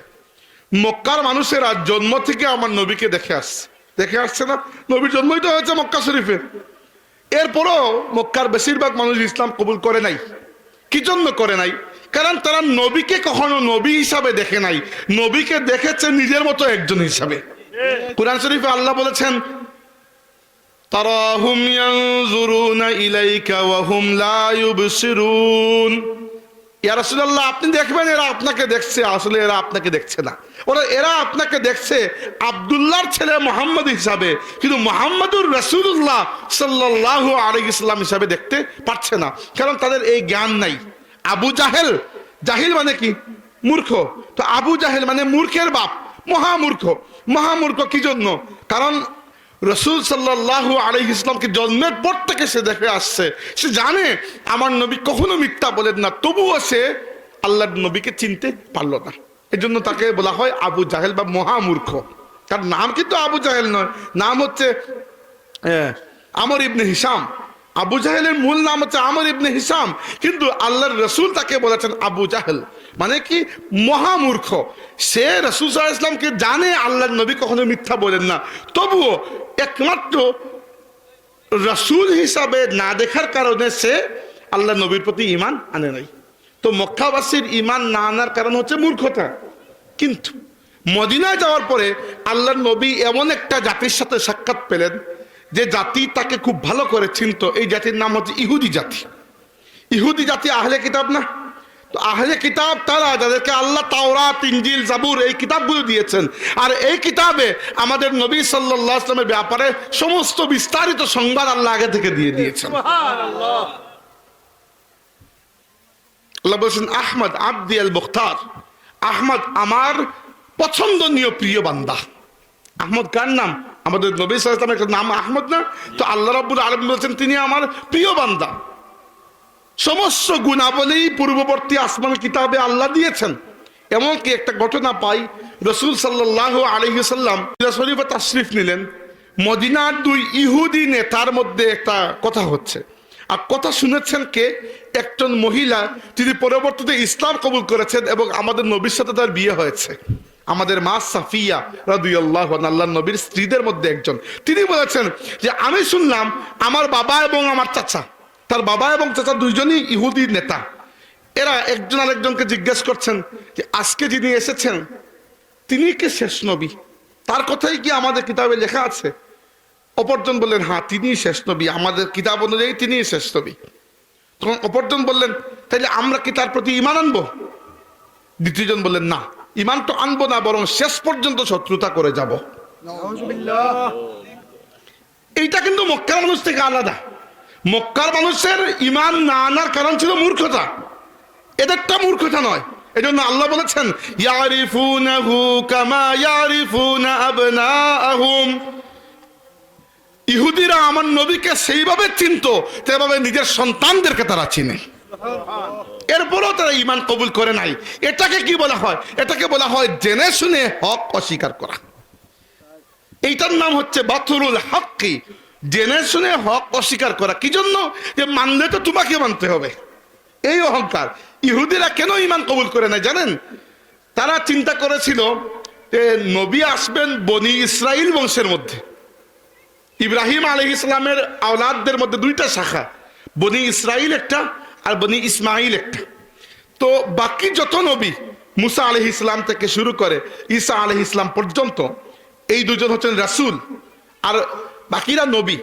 মক্কার মানুষেরা জন্ম থেকে আমার নবীকে দেখে আসছে না? নবীর জন্মই তো হয়েছে মক্কা শরীফে। এরপরও মক্কার বেশিরভাগ মানুষ ইসলাম কবুল করে নাই। কি জন্য করে নাই? কারণ তারা নবীকে কখনো নবী হিসাবে দেখে নাই, নবীকে দেখেছে নিজের মতো একজন হিসাবে। কুরআন শরীফে আল্লাহ বলেছেন, তারাহুম ইয়ানজুরুনা ইলাইকা ওয়া হুম লা ইউবসিরুন, ইয়া রাসূলুল্লাহ, আপনি দেখবেন এরা আপনাকে দেখছে, আসলে এরা আপনাকে দেখছে না। এরা আপনাকে দেখছে আব্দুল্লাহর ছেলে মুহাম্মদ হিসাবে, কিন্তু মুহাম্মদুর রাসূলুল্লাহ সাল্লাল্লাহু আলাইহি ওয়াসাল্লাম হিসাবে দেখতে পারছে না, কারণ তাদের এই জ্ঞান নাই। আবু জাহেল, জাহিল মানে কি? মূর্খ। তো আবু জাহেল মানে মূর্খের বাপ, মহামূর্খ। মহামূর্খ কি জন্য? কারণ রসুল সাল্লাল্লাহু আলাইহি ইসলামকে জন্মের পর থেকে সে দেখে আসছে, সে জানে আমার নবী কখনো মিথ্যা বলেন না, তবুও সে আল্লাহর নবীকে চিনতে পারলো না। এই জন্য তাকে বলা হয় আবু জাহেল বা মহামূর্খ। তার নাম কিন্তু আবু জাহেল নয়, নাম হচ্ছে আমর ইবনে হিশাম। আবু জাহেলের মূল নাম হচ্ছে আমর ইবনে হিশাম, কিন্তু আল্লাহর রসুল তাকে বলেছেন আবু জাহেল, মানে কি? মহামূর্খ। সে রসুল সাল্লাল্লাহু আলাইহি ওয়াসাল্লামকে জানে আল্লাহর নবী কখনো মিথ্যা বলেন না, তবুও একমাত্র রসুল হিসাবে না দেখার কারণে সে আল্লাহ নবীর প্রতি ঈমান আনে নাই। তো মক্কাবাসীর ঈমান না আনার কারণ হচ্ছে মূর্খতা। কিন্তু মদিনায় যাওয়ার পরে আল্লাহর নবী এমন একটা জাতির সাথে সাক্ষাৎ পেলেন যে জাতি তাকে খুব ভালো করে চিনত। এই জাতির নাম হচ্ছে ইহুদি জাতি। ইহুদি জাতি আহলে কিতাব না? তো আহলে কিতাব তারা, যাদেরকে আল্লাহ তাওরাত, ইনজিল, জাবুর এই কিতাবগুলো দিয়েছেন। আর এই কিতাবে আমাদের নবী সাল্লাল্লাহু আলাইহি ওয়াসাল্লামের ব্যাপারে সমস্ত বিস্তারিত সংবাদ আল্লাহ আগে থেকে দিয়ে দিয়েছেন। সুবহানাল্লাহ। আল্লাহ বলেছেন আহমদ আব্দি আল মুখতার, আহমদ আমার পছন্দনীয় প্রিয় বান্দা। আহমদ কার নাম? আমাদের নবী সাল্লাল্লাহু আলাইহি ওয়াসাল্লামের নাম আহমদ না? তো আল্লাহ রাব্বুল আলামিন বলেছেন তিনি আমার প্রিয় বান্দা। সমস্ত গুণাবলী পূর্ববর্তী আসমান কিতাবে আল্লাহ দিয়েছেন। এমনকি একটা ঘটনা পাই, রসুল সাল্লাল্লাহু আলাইহি ওয়াসাল্লাম শরীফে তাশরিফ নিলেন। মদিনার দুই ইহুদি নেতার মধ্যে একটা কথা হচ্ছে, আর কথা শুনেছেন কে? একজন মহিলা, তিনি পরবর্তীতে ইসলাম কবুল করেছেন এবং আমাদের নবীর সাথে তার বিয়ে হয়েছে। আমাদের মা সাফিয়া রাদিয়াল্লাহু আনহা, আল্লাহর নবীর স্ত্রীদের মধ্যে একজন। তিনি বলেছেন যে আমি শুনলাম আমার বাবা এবং আমার চাচা, তার বাবা এবং চাচা দুইজনই ইহুদি নেতা, এরা একজন আরেকজনকে জিজ্ঞেস করছেন যে আজকে যিনি এসেছেন তিনি কি শেষ নবী? তার কথাই কি আমাদের কিতাবে লেখা আছে? অপরজন বললেন হ্যাঁ তিনিই শেষ নবী, আমাদের কিতাব অনুযায়ী তিনিই শেষ নবী। তখন অপরজন বললেন তাইলে আমরা কি তার প্রতি ঈমান আনবো? দ্বিতীয়জন বললেন না, ঈমান তো আনবো না, বরং শেষ পর্যন্ত শত্রুতা করে যাব। এইটা কিন্তু মক্কার মানুষ থেকে আলাদা। মক্কার মানুষের ঈমান না আনার কারণ ছিল মূর্খতা, এদেরটা মূর্খতা নয়। এজন্য আল্লাহ বলেছেন ইয়ারিফুনাহু কামা ইয়ারিফুনা আবনাআহুম, ইহুদিরা আমার নবীকে সেইভাবে চিনতো যেভাবে নিজের সন্তানদেরকে তারা চিনে। এরপরও তারা ঈমান কবুল করে নাই। এটাকে কি বলা হয়? এটাকে বলা হয় জেনে শুনে হক অস্বীকার করা। এইটার নাম হচ্ছে বাতরুল হক্কি, জেনে শুনে হক অস্বীকার করা। কি জন্য? যে মানলে তো তোমাকে মানতে হবে, এই অহংকার। ইহুদিরা কেন ঈমান কবুল করে নাই জানেন? তারা চিন্তা করেছিল যে নবী আসবেন বনি ইসরাইল বংশের মধ্যে। ইব্রাহিম আলাইহিস সালামের আওলাদদের মধ্যে দুইটা শাখা, বনি ইসরাইল একটা আর বনি ইসমাইল একটা। তো বাকি যত নবী, মুসা আলাইহিস সালাম থেকে শুরু করে ঈসা আলাইহিস সালাম পর্যন্ত, এই দুজন হচ্ছেন রাসূল, আর বাকিরা নবী।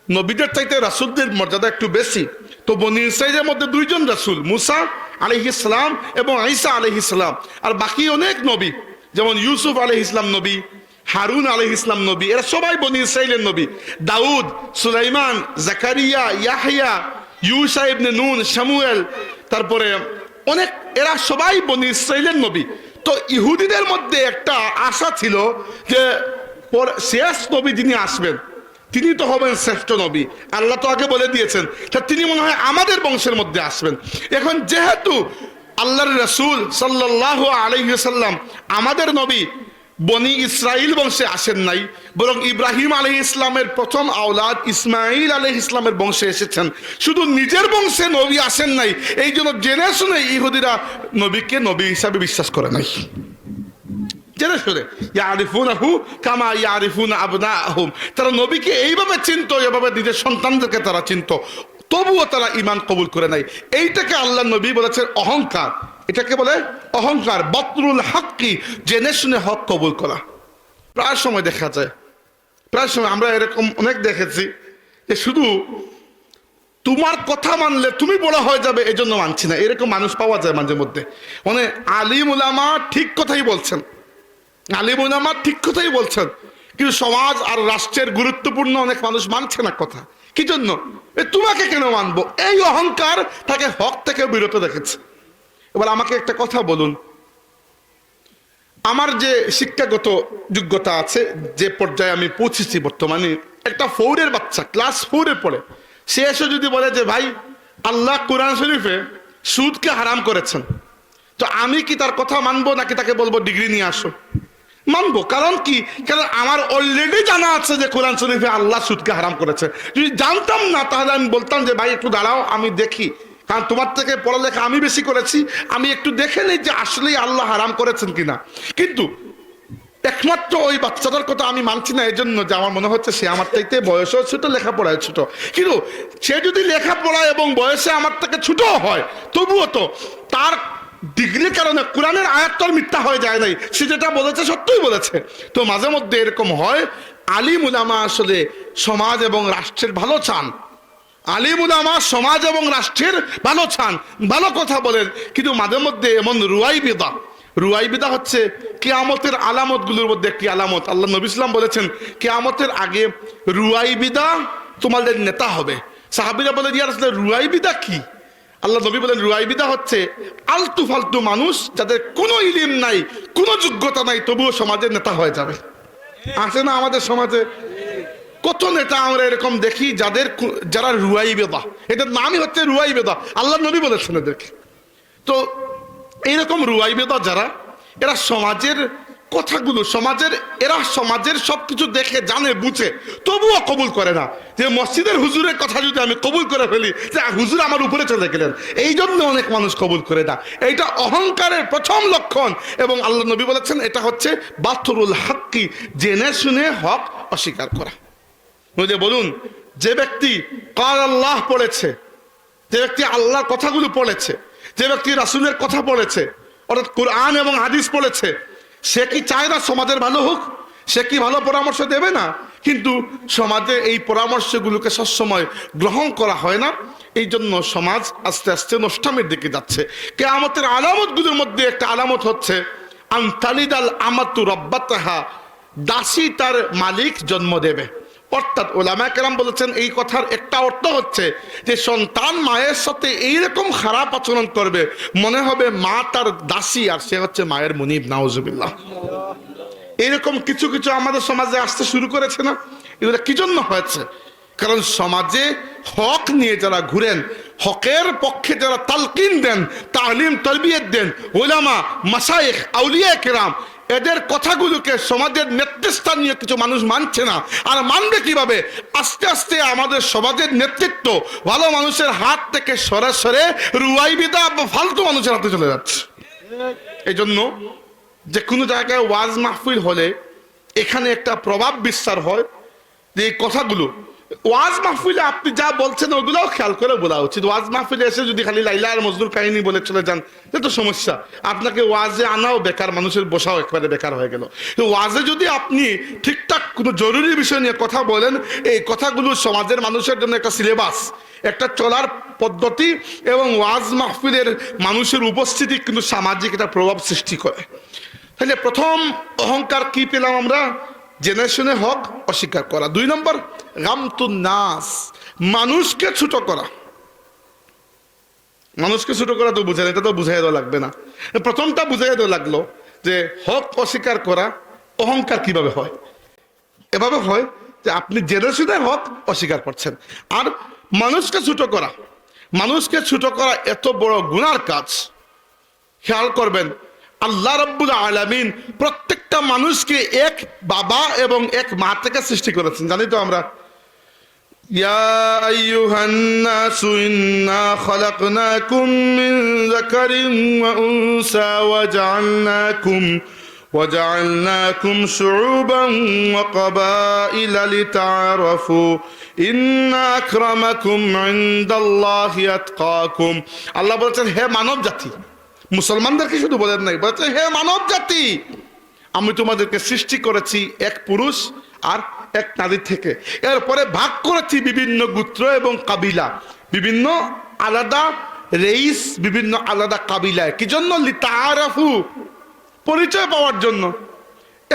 নবীদের চাইতে রাসূলদের মর্যাদা একটু বেশি। তো বনি ইসরাইলের মধ্যে দুইজন রাসূল, মুসা আলাইহিস সালাম এবং ঈসা আলাইহিস সালাম। আর বাকি অনেক নবী, যেমন ইউসুফ আলাইহিস সালাম নবী, হারুন আলাইহিস সালাম নবী, এরা সবাই বনি ইসরাইলের নবী। দাউদ, সুলাইমান, জাকারিয়া, ইয়াহইয়া, ইউসা ইবনে নুন, শামুয়েল, তারপরে অনেক, এরা সবাই বনি ইসরাইলের নবী। তো ইহুদিদের মধ্যে একটা আশা ছিল যে শেষ নবী যিনি আসবেন তিনি তো হবেন শ্রেষ্ঠ নবী। আল্লাহ তো আগে বলে দিয়েছেন তিনি মনে হয় আমাদের বংশের মধ্যে আসবেন। এখন যেহেতু আল্লাহর রাসূল সাল্লাল্লাহু আলাইহি ওয়াসাল্লাম আমাদের নবী বনি ইসরাইল বংশে আসেন নাই, বরং ইব্রাহিম আলাইহিস ইসলামের প্রথম আওলাদ ইসমাইল আলাইহিস ইসলামের বংশে এসেছেন, শুধু নিজের বংশে নবী আসেন নাই। এই জন্য জেনে শুনে ইহুদিরা নবীকে নবী হিসাবে বিশ্বাস করে নাই। জেনে শুনে ইয়ারিফুনাহু কামা ইয়ারিফুনা আবনাআহুম, তারা নবীকে এইভাবে চিনতো এভাবে নিজের সন্তানদেরকে তারা চিনতো, তবুও তারা ঈমান কবুল করে নাই। এইটাকে আল্লাহ নবী বলেছেন অহংকার। এটাকে বলে অহংকার, বাতরুল হক্কি, জেনে শুনে হক কবুল করা। প্রায় সময় দেখা যায়, প্রায় সময় আমরা এরকম অনেক দেখেছি যে শুধু তোমার কথা মানলে তুমি বড় হয়ে যাবে, এই জন্য মানছি না। এরকম মানুষ পাওয়া যায় মাঝে মধ্যে। মানে আলিম উলামা ঠিক কথাই বলছেন, আলিম উলামা ঠিক কথাই বলছেন, কিন্তু সমাজ আর রাষ্ট্রের গুরুত্বপূর্ণ অনেক মানুষ মানছে না কথা। কি জন্য? তোমাকে কেন মানবো, এই অহংকার তাকে হক থেকে বিরত রেখেছে। এবার আমাকে একটা কথা বলুন, আমার যে শিক্ষাগত যোগ্যতা আছে, যে পর্যায়ে আমি পৌঁছেছি বর্তমানে, একটা 4-এর বাচ্চা ক্লাস 4-এ পড়ে, সে এসে যদি বলে যে ভাই আল্লাহ কোরআন শরীফে সুদকে হারাম করেছেন, তো আমি কি তার কথা মানবো নাকি তাকে বলবো ডিগ্রি নিয়ে আসো? মানবো। কারণ কি? কারণ আমার অলরেডি জানা আছে যে কোরআন শরীফে আল্লাহ সুদকে হারাম করেছে। যদি জানতাম না তাহলে আমি বলতাম যে ভাই একটু দাঁড়াও, আমি দেখি, কারণ তোমার থেকে পড়ালেখা আমি বেশি করেছি, আমি একটু দেখে নেই যে আসলেই আল্লাহ হারাম করেছেন কিনা। কিন্তু একমাত্র ওই বাচ্চাটার কথা আমি মানছি না, এই জন্য যে আমার মনে হচ্ছে সে আমার চাইতে বয়সেও ছোট, লেখাপড়ায় ছোট। কিন্তু সে যদি লেখাপড়া এবং বয়সে আমার থেকে ছোট হয়, তবুও তো তার ডিগ্রির কারণে কোরআনের আয়াত তো মিথ্যা হয়ে যায় নাই, সে যেটা বলেছে সত্যই বলেছে। তো মাঝে মধ্যে এরকম হয়, আলিম উলামা আসলে সমাজ এবং রাষ্ট্রের ভালো চান, আলিম উলামা সমাজ এবং রাষ্ট্রের ভালো চান, ভালো কথা বলেন, কিন্তু মাঝে মধ্যে এমন রুয়াই বিদা হচ্ছে কিয়ামতের আলামতগুলোর মধ্যে একটি আলামত। আল্লাহ নবী ইসলাম বলেছেন কিয়ামতের আগে রুয়াই বিদা তোমাদের নেতা হবে। সাহাবীরা বলে ইয়া রাসূলুল্লাহ রুয়াই বিদা কি? আল্লাহ নবী বলেন রুয়াই বিদা হচ্ছে আলতু ফালতু মানুষ, যাদের কোনো ইলম নাই, কোনো যোগ্যতা নাই, তবুও সমাজের নেতা হয়ে যাবে। আছে না আমাদের সমাজে কত নেতা আমরা এরকম দেখি যারা রুয়াই বেদা, এদের নামই হচ্ছে রুয়াই বেদা, আল্লাহ নবী বলেছেন এদেরকে। তো এইরকম রুয়াই বেদা যারা, এরা সমাজের কথাগুলো, এরা সমাজের সবকিছু দেখে জানে বুঝে, তবুও কবুল করে না। যে মসজিদের হুজুরের কথা যদি আমি কবুল করে ফেলি, যে হুজুর আমার উপরে চলে গেলেন, এই জন্য অনেক মানুষ কবুল করে না। এইটা অহংকারের প্রথম লক্ষণ, এবং আল্লাহ নবী বলেছেন এটা হচ্ছে বাতরুল হাক্কি, জেনে শুনে হক অস্বীকার করা। বলুন, যে ব্যক্তি কাল আল্লাহ পড়েছে, যে ব্যক্তি আল্লাহর কথাগুলো পড়েছে, যে ব্যক্তি রাসূলের কথা পড়েছে, অর্থাৎ কোরআন এবং হাদিস পড়েছে, সে কি চায় না সমাজের ভালো হোক? সে কি ভালো পরামর্শ দেবে না? কিন্তু সমাজে এই পরামর্শগুলোকে সবসময় গ্রহণ করা হয় না, এই জন্য সমাজ আস্তে আস্তে নষ্টামের দিকে যাচ্ছে। কিয়ামতের আলামতগুলোর মধ্যে একটা আলামত হচ্ছে আনতালিদাল আমাতু রাব্বাতাহা, দাসী তার মালিক জন্ম দেবে। অর্থাৎ ওলামায়ে কেরাম বলেছেন এই কথার একটা অর্থ হচ্ছে যে সন্তান মায়ের সাথে এইরকম খারাপ আচরণ করবে, মনে হবে মা তার দাসী আর সে হচ্ছে মায়ের মুনিব। নাউজুবিল্লাহ। এরকম কিছু কিছু আমাদের সমাজে আসতে শুরু করেছে না? এগুলো কি জন্য হয়েছে? কারণ সমাজে হক নিয়ে যারা ঘুরেন, হকের পক্ষে যারা তালকিন দেন, তালিম তরবিয়ত দেন, ওলামা মাশায়েখ আউলিয়া কেরাম, এদের কথাগুলোকে সমাজের নেতৃস্থানীয় কিছু মানুষ মানছে না। আর মানবে কিভাবে? আস্তে আস্তে আমাদের সমাজের নেতৃত্ব ভালো মানুষের হাত থেকে সরে সরে রুয়াই বিদা বা ফালতু মানুষের হাতে চলে যাচ্ছে। এই জন্য যে কোনো জায়গায় ওয়াজ মাহফিল হলে এখানে একটা প্রভাব বিস্তার হয় যে এই কথাগুলো ওয়াজ মাহফিলে আপনি যা বলছেন ওগুলোও খেয়াল করে বলা উচিত। ওয়াজ মাহফিলে এসে যদি খালি লাইলা আর মজনুর কাহিনী বলে চলে যান, এটা তো সমস্যা। আপনাকে ওয়াজে আনাও বেকার, মানুষের বসাও একেবারে বেকার হয়ে গেল। তো ওয়াজে যদি আপনি ঠিকঠাক কোনো জরুরি বিষয় নিয়ে কথা বলেন, এই কথাগুলো সমাজের মানুষের জন্য একটা সিলেবাস, একটা চলার পদ্ধতি, এবং ওয়াজ মাহফিলের মানুষের উপস্থিতি কিন্তু সামাজিক একটা প্রভাব সৃষ্টি করে। তাহলে প্রথম অহংকার কি পেলাম আমরা? জেনে শুনে হক অস্বীকার করা। 2 নম্বর গামতুন নাস, মানুষকে ছোট করা। মানুষকে ছোট করা তো বুঝেন, এটা তো বুঝাই দেওয়া লাগবে না। প্রথমটা বুঝাই দেওয়া লাগলো যে হক অস্বীকার করা অহংকার কিভাবে হয়। এভাবে হয় যে আপনি জেনে শুনে হক অস্বীকার করছেন। আর মানুষকে ছোট করা, মানুষকে ছোট করা এত বড় গুনার কাজ। খেয়াল করবেন, আল্লাহ রাব্বুল আলামিন প্রত্যেকটা মানুষকে এক বাবা এবং এক মা থেকে সৃষ্টি করেছেন, জানি তো আমরা। ইয়া আইয়ুহান নাসু ইন্না খালাকনাকুম মিন যাকারিন ওয়া উনসা ওয়াজআলনাকুম শুউবান ওয়া ক্বাবাইলা লিতাআরাফু ইন্না আকরামাকুম ইনদাল্লাহি আতকাকুম। আল্লাহ বলেছেন হে মানব জাতি, মুসলমানদেরকে শুধু বলেন নাই, বলেছেন হে মানব জাতি, আমি তোমাদেরকে সৃষ্টি করেছি এক পুরুষ আর এক নারী থেকে, এরপরে ভাগ করেছি বিভিন্ন গোত্র এবং কাবিলা, বিভিন্ন আলাদা রেইস, বিভিন্ন আলাদা কাবিলায়। কি জন্য? লিতাআরাফু, পরিচয় পাওয়ার জন্য।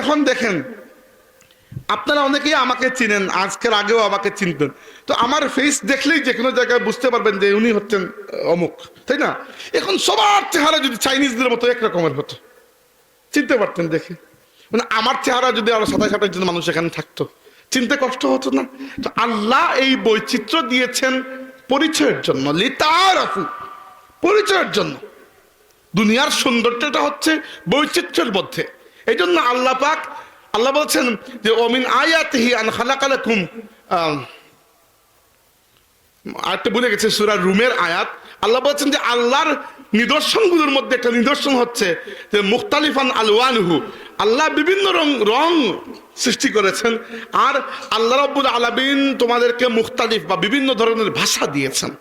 এখন দেখেন, আপনারা অনেকেই আমাকে চিনেন, আজকের আগেও আমাকে চিনতেন। তো আমার ফেস দেখলেই যে কোনো জায়গায় বুঝতে পারবেন যে উনি হচ্ছেন অমুক, তাই না? এখন সবার চেহারা যদি চাইনিজদের মতো একরকমের হতো, চিনতে পারতেন দেখে। মানে আমার চেহারা যদি আরো 27-28 জন মানুষ এখানে থাকতো, চিনতে কষ্ট হতো না? তো আল্লাহ এই বৈচিত্র্য দিয়েছেন পরিচয়ের জন্য, লিতাআরাফু, পরিচয়ের জন্য। দুনিয়ার সৌন্দর্যটা হচ্ছে বৈচিত্র্যের মধ্যে। এই জন্য আল্লাহ বলছেন যে ওমিন আয়াতিহি আন খালাকা লাকুম, আয়াতটা ভুলে গেছে, সূরা রুমের আয়াত। আল্লাহ বলছেন যে আল্লাহর নিদর্শনগুলোর মধ্যে একটা নিদর্শন হচ্ছে যে মুখতালিফান আলওয়ানুহু, আল্লাহ বিভিন্ন রং সৃষ্টি করেছেন। আর আল্লাহ রাব্বুল আলামিন তোমাদেরকে মুখতালিফ বা বিভিন্ন ধরনের ভাষা দিয়েছেন,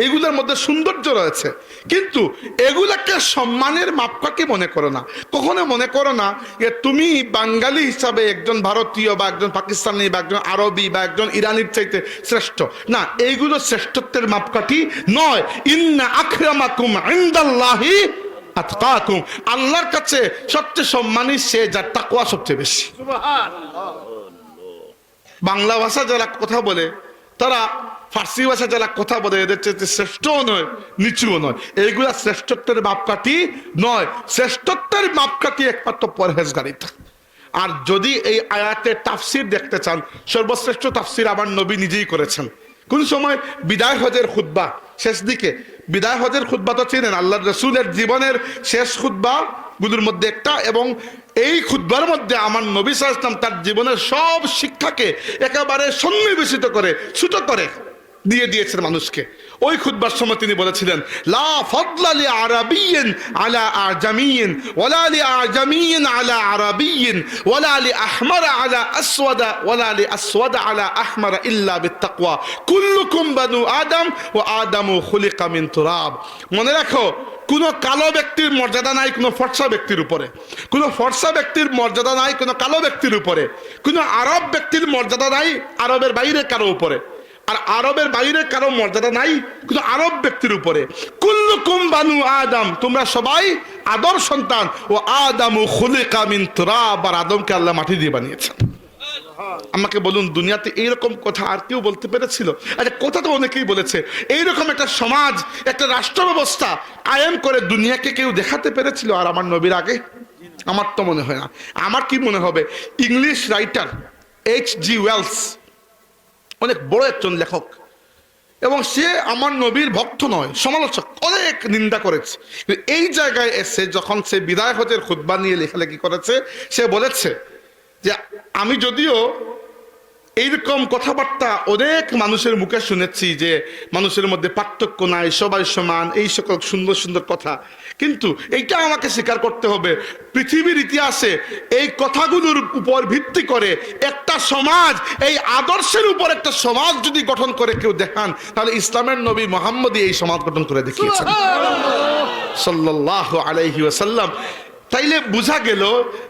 এগুলোর মধ্যে সৌন্দর্য রয়েছে। কিন্তু এগুলাকে সম্মানের মাপকাঠি মনে করো না। কখনো মনে করো না যে তুমি বাঙালি হিসাবে একজন ভারতীয় বা একজন পাকিস্তানি বা একজন আরবি বা একজন ইরানির চাইতে শ্রেষ্ঠ। না, এইগুলো শ্রেষ্ঠত্বের মাপকাঠি নয়। ইন্না আকরামাকুম ইনদাল্লাহি আতকাকুম, আল্লাহর কাছে সবচেয়ে সম্মানী সে যার তাকওয়া সবচেয়ে বেশি। বাংলা ভাষা যারা কথা বলে, তারা ফার্সি ভাষা যারা কথা বলে, এদের চেয়ে শ্রেষ্ঠও নয়, নিচুও নয়। এইগুলা শ্রেষ্ঠত্বের মাপকাঠি নয়। শ্রেষ্ঠত্বের মাপকাঠি একমাত্র পরহেজগারিতা। আর যদি এই আয়াতের তাফসির দেখতে চান, সর্বশ্রেষ্ঠ তাফসির আমার নবী নিজেই করেছেন। কোন সময়? বিদায় হজের খুতবা শেষ দিকে। বিদায় হজের খুতবা তো চেনেন, আল্লাহ রাসূলের জীবনের শেষ খুতবা গুলোর মধ্যে একটা। এবং এই খুতবার মধ্যে আমার নবী সাল্লাল্লাহু আলাইহি ওয়াসাল্লাম তার জীবনের সব শিক্ষাকে একেবারে সন্নিবেশিত করে, ছোট করে দিয়ে দিয়েছেন মানুষকে। ওই খুতবার সময় তিনি বলেছিলেন, লা ফাদলা লি আরাবিয়্যিন আলা আজামিয়্যিন ওয়ালা লি আজামিয়্যিন আলা আরাবিয়্যিন ওয়ালা লি আহমার আলা আসওয়াদা ওয়ালা লি আসওয়াদা আলা আহমার ইল্লা বিত্তাকওয়া কুল্লুকুম বানু আদম ওয়া আদামু খুলিকা মিন তুরাব। মনে রাখো, কোন কালো ব্যক্তির মর্যাদা নাই কোন ফর্সা ব্যক্তির উপরে, কোন ফর্সা ব্যক্তির মর্যাদা নাই কোন কালো ব্যক্তির উপরে, কোন আরব ব্যক্তির মর্যাদা নাই আরবের বাইরে কারো উপরে, আর আরবের বাইরে কারো মর্যাদা নাই কিন্তু আরব ব্যক্তির উপরে। কুল্লুকুম বানু আদম, তোমরা সবাই আদম সন্তান। ও আদামু খুলিকা মিন তুরাব, আর আদমকে আল্লাহ মাটি দিয়ে বানিয়েছেন। আমাকে বলুন, দুনিয়াতে এইরকম কথা আর কেউ বলতে পেরেছিল? আচ্ছা, কথা তো অনেকেই বলেছে। এইরকম একটা সমাজ, একটা রাষ্ট্র ব্যবস্থা কায়েম করে দুনিয়াকে কেউ দেখাতে পেরেছিল আর আমার নবীর আগে? আমার তো মনে হয় না। আমার কি মনে হবে, ইংলিশ রাইটার H.G. ওয়েলস অনেক বড় একজন লেখক, এবং সে আমার নবীর ভক্ত নয়, সমালোচক, অনেক নিন্দা করেছে। এই জায়গায় এসে যখন সে বিদায় হজের খুতবা নিয়ে লেখালেখি করেছে, সে বলেছে যে আমি যদিও এইরকম কথাবার্তা অনেক মানুষের মুখে শুনেছি যে মানুষের মধ্যে পার্থক্য নাই, সবাই সমান, এই সকল সুন্দর সুন্দর কথা, কিন্তু এইটা আমাকে স্বীকার করতে হবে, পৃথিবীর ইতিহাসে এই কথাগুলোর উপর ভিত্তি করে একটা সমাজ, এই আদর্শের উপর একটা সমাজ যদি গঠন করে কেউ দেখান, তাহলে ইসলামের নবী মুহাম্মদই এই সমাজ গঠন করে দেখিয়েছেন সাল্লাল্লাহু আলাইহি ওয়াসাল্লাম। তাইলে বোঝা গেল